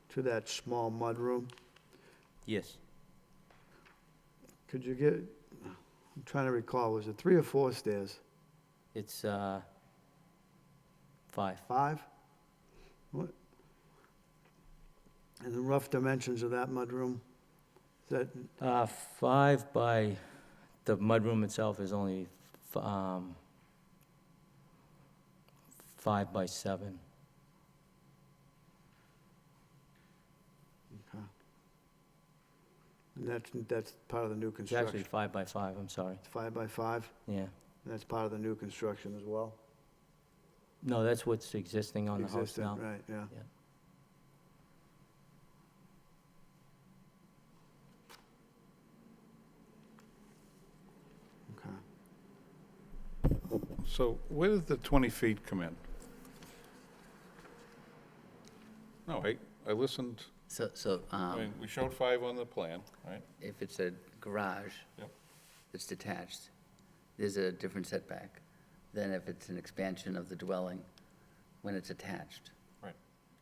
to that small mudroom, Yes. could you get, I'm trying to recall, was it 3 or 4 stairs? It's 5. 5? What? And the rough dimensions of that mudroom? Is that, 5 by, the mudroom itself is only 5 by 7. and that's part of the new It's construction? actually 5 by 5, I'm sorry. It's 5 by 5? Yeah. That's part of the new construction as well? No, that's what's existing on the house Existing, now. right, yeah. Yeah. Okay. So where did the 20 feet come in? No, I listened, So I mean, we showed 5 on the plan, right? if it's a garage Yep. that's detached, there's a different setback than if it's an expansion of the dwelling when it's attached. Right.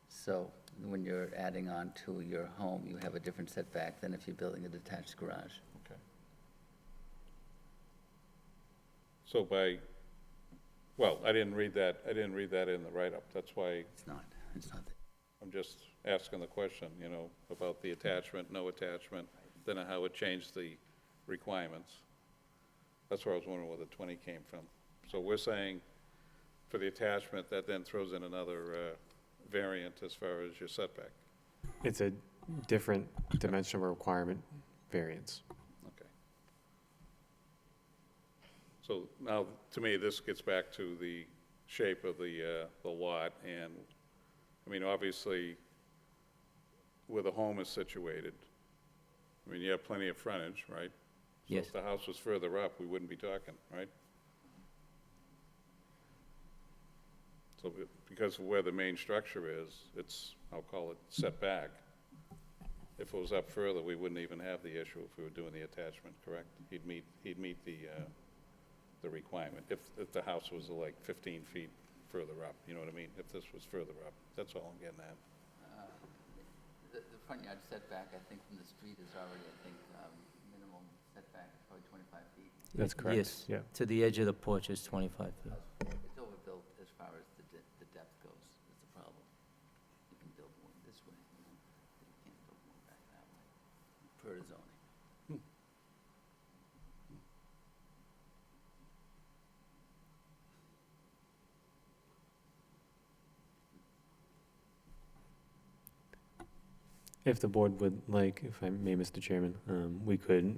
So when you're adding on to your home, you have a different setback than if you're building a detached garage. Okay. So well, I didn't read that in the write-up, that's why It's not. I'm just asking the question, about the attachment, no attachment, then how it changed the requirements. That's where I was wondering where the 20 came from. So we're saying for the attachment, that then throws in another variant as far as your setback. It's a different dimensional requirement variance. Okay. So now, to me, this gets back to the shape of the lot, and, I mean, obviously, where the home is situated, I mean, you have plenty of frontage, right? Yes. So if the house was further up, we wouldn't be talking, right? So because of where the main structure is, it's, I'll call it set back. If it was up further, we wouldn't even have the issue if we were doing the attachment, correct? He'd meet the requirement, if the house was like 15 feet further up, you know what I mean? If this was further up, that's all I'm getting at. The front yard setback, I think, from the street is already, minimum setback, probably 25 feet. That's correct. Yes. Yeah. To the edge of the porch is 25 feet. It's overbuilt as far as the depth goes. this way. You can't put one back that way, per zoning. If the board would like, if I may, Mr. Chairman, we could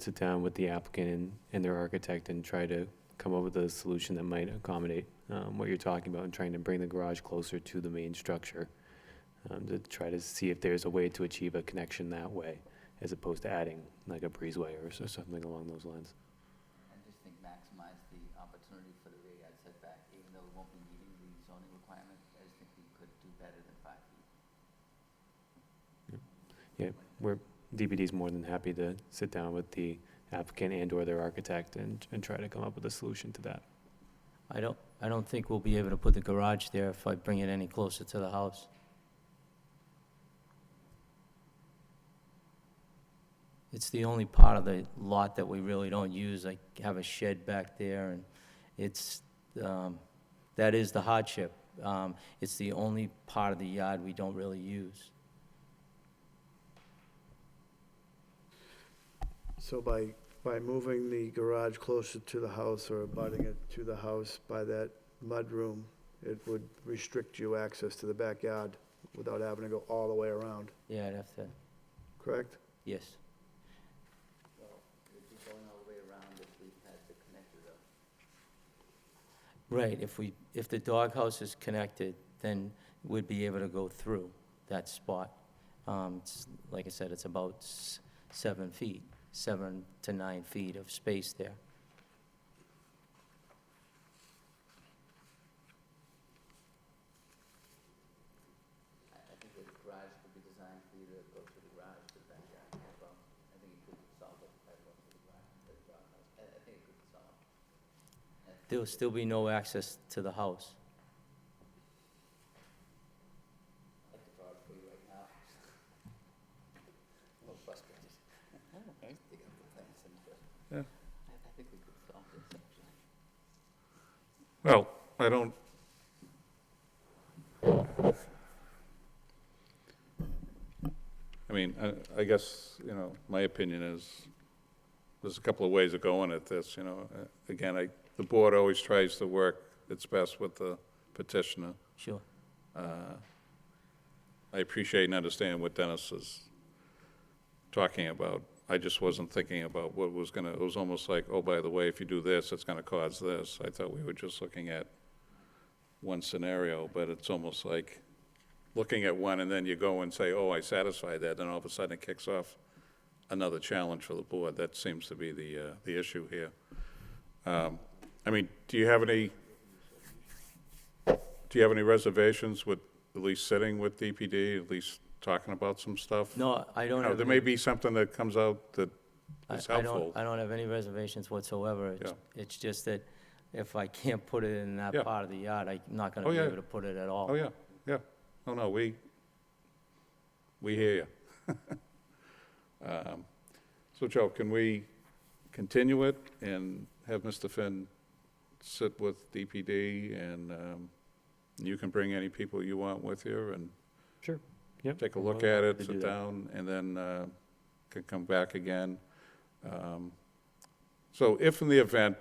sit down with the applicant and their architect and try to come up with a solution that might accommodate what you're talking about and trying to bring the garage closer to the main structure, to try to see if there's a way to achieve a connection that way, as opposed to adding like a breezeway or something along those lines. I just think maximize the opportunity for the rear yard setback, even though we won't be meeting the zoning requirement. I just think we could do better than 5 feet. Yeah, DPD's more than happy to sit down with the applicant and/or their architect and try to come up with a solution to that. I don't think we'll be able to put the garage there if I bring it any closer to the house. It's the only part of the lot that we really don't use. I have a shed back there, and it's, that is the hardship. It's the only part of the yard we don't really use. So by moving the garage closer to the house or abutting it to the house by that mudroom, it would restrict you access to the backyard without having to go all the way around, Yeah, I'd have to, correct? yes. Well, it'd be going all the way around if we had the connector up. Right, if the doghouse is connected, then we'd be able to go through that spot. Like I said, it's about 7 feet, 7 to 9 feet of space there. I think the garage could be designed for you to go through the garage to the backyard as well. I think it could solve it by going through the garage, the doghouse. I think it could be solved. There will still be no access to the house. I'd like to draw it for you right now. A little frustrated. Dig up the things and, Yeah. I think we could solve this actually. Well, I don't, I mean, I guess, you know, my opinion is, there's a couple of ways of going at this, you know. Again, the board always tries to work its best with the petitioner. Sure. I appreciate and understand what Dennis is talking about. I just wasn't thinking about what was gonna, it was almost like, oh, by the way, if you do this, it's gonna cause this. I thought we were just looking at one scenario, but it's almost like looking at one and then you go and say, oh, I satisfied that, then all of a sudden it kicks off another challenge for the board. That seems to be the issue here. I mean, do you have any reservations with at least sitting with DPD, at least talking about some stuff? No, I don't You know, have there any- may be something that comes out that is I helpful. don't have any reservations whatsoever. It's just that if I can't put it in that Yeah. part of the yard, I'm not gonna Oh, be yeah. able to put it at all. Oh, yeah, yeah. Oh, no, we hear you. So, Joe, can we continue it and have Mr. Finn sit with DPD and you can bring any people you want with you and Sure. Yep. take a I'm look more at than it, happy to sit do that. down, and then can come back again. So if in the event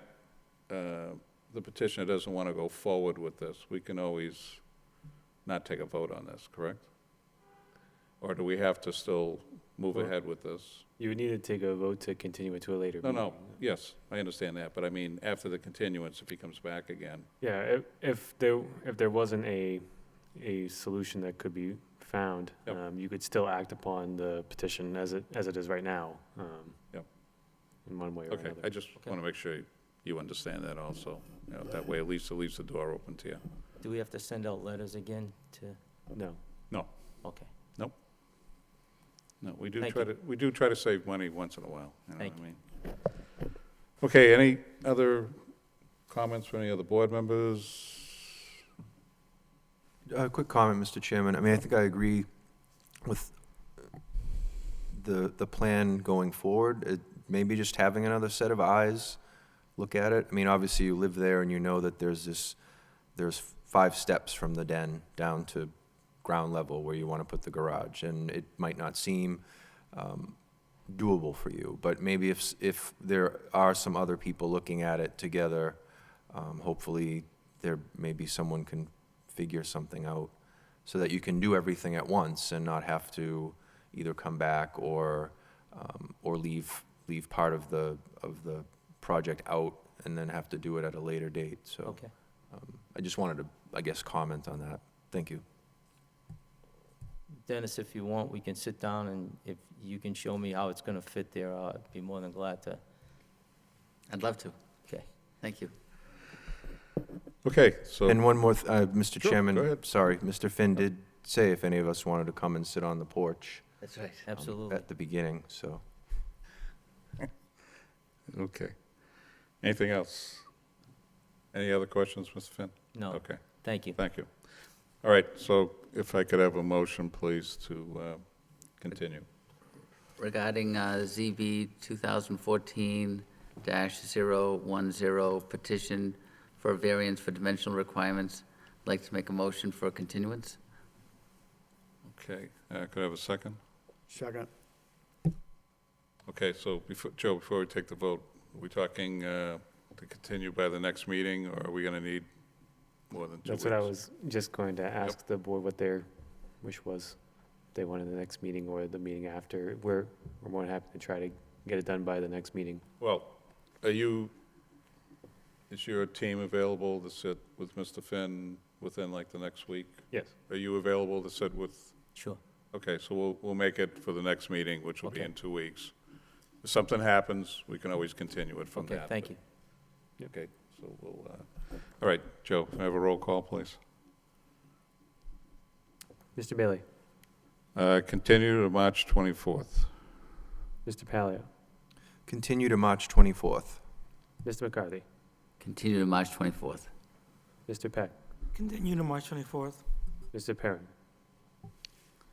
the petitioner doesn't want to go forward with this, we can always not take a vote on this, correct? Or do we have to still move Well- ahead with this? You would need to take a vote to continue it to a later No, meeting. no, yes, I understand that, but I mean, after the continuance, if he comes back again. Yeah, if there wasn't a solution that could be found, Yep. you could still act upon the petition as it is right now. Yep. In one way or Okay, another. I just want to make sure you understand that also. You know, that way at least it leaves the door open to you. Do we have to send out letters again to, No. okay. No, we do Thank try to save money once in a while, you know what Thank I mean? Okay, any other comments from any other board members? A quick comment, Mr. Chairman. I mean, I think I agree with the plan going forward. Maybe just having another set of eyes look at it. I mean, obviously, you live there and you know that there's 5 steps from the den down to ground level where you want to put the garage, and it might not seem doable for you, but maybe if there are some other people looking at it together, hopefully there, maybe someone can figure something out so that you can do everything at once and not have to either come back or leave part of the project out and then have to do it at a later date, so. Okay. I just wanted to, I guess, comment on that. Thank you. Dennis, if you want, we can sit down, and if you can show me how it's gonna fit there, I'd be more than glad to. I'd love to. Okay. Thank you. Okay, so, And one more, Mr. Sure, Chairman. go ahead. Sorry, Mr. Finn did say if any of us wanted to come and sit on the porch That's right. Absolutely. at the beginning, so. okay. Anything else? Any other questions, Mr. Finn? No, Okay, thank you. thank you. All right, so if I could have a motion, please, to continue. Regarding ZB 2014-010 petition for a variance for dimensional requirements, I'd like to make a motion for a continuance. Okay, could I have a second? Second. Okay, so Joe, before we take the vote, are we talking to continue by the next meeting, or are we going to need more than 2 weeks? That's what I was just going to ask the board what their wish was. If they wanted the next meeting or the meeting after. We're more than happy to try to get it done by the next meeting. Well, is your team available to sit with Mr. Finn within like the next week? Yes. Are you available to sit with, Sure. okay, so we'll make it for the next meeting, which will be Okay. in 2 weeks. If something happens, we can always continue it from Okay, that. thank you. Okay, so we'll, all right, Joe, can I have a roll call, please? Mr. Bailey, Continue to March 24th. Mr. Palio, Continue to March 24th. Mr. McCarthy, Continue to March 24th. Mr. Peck, Continue to March 24th. Mr. Perrin.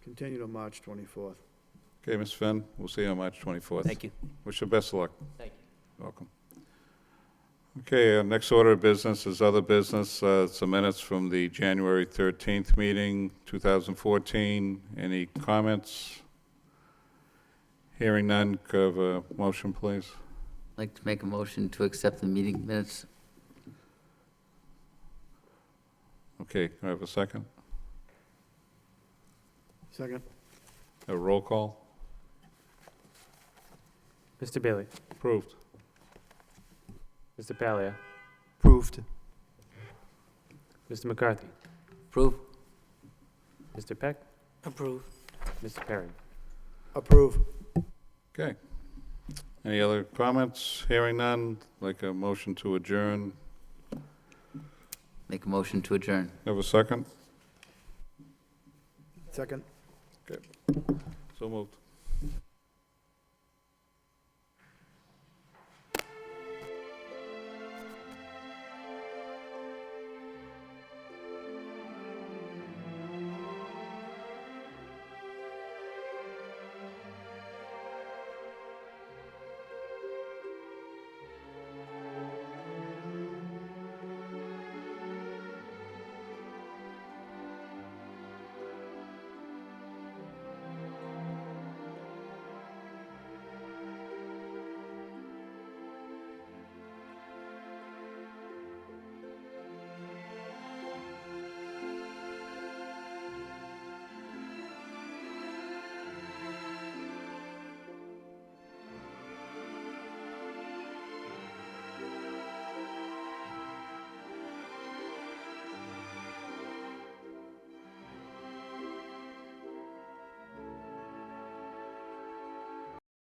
Continue to March 24th. Okay, Ms. Finn, we'll see you on March 24th. Thank you. Wish you best of luck. Thank you. Welcome. Okay, next order of business is other business. It's the minutes from the January 13th meeting, 2014. Any comments? Hearing none, could I have a motion, please? I'd like to make a motion to accept the meeting minutes. Okay, can I have a second? Second. A roll call? Mr. Bailey, Approved. Mr. Palio, Approved. Mr. McCarthy, Approve. Mr. Peck, Approved. Mr. Perrin. Approve. Okay. Any other comments? Hearing none, like a motion to adjourn. Make a motion to adjourn. Have a second? Second. So moved.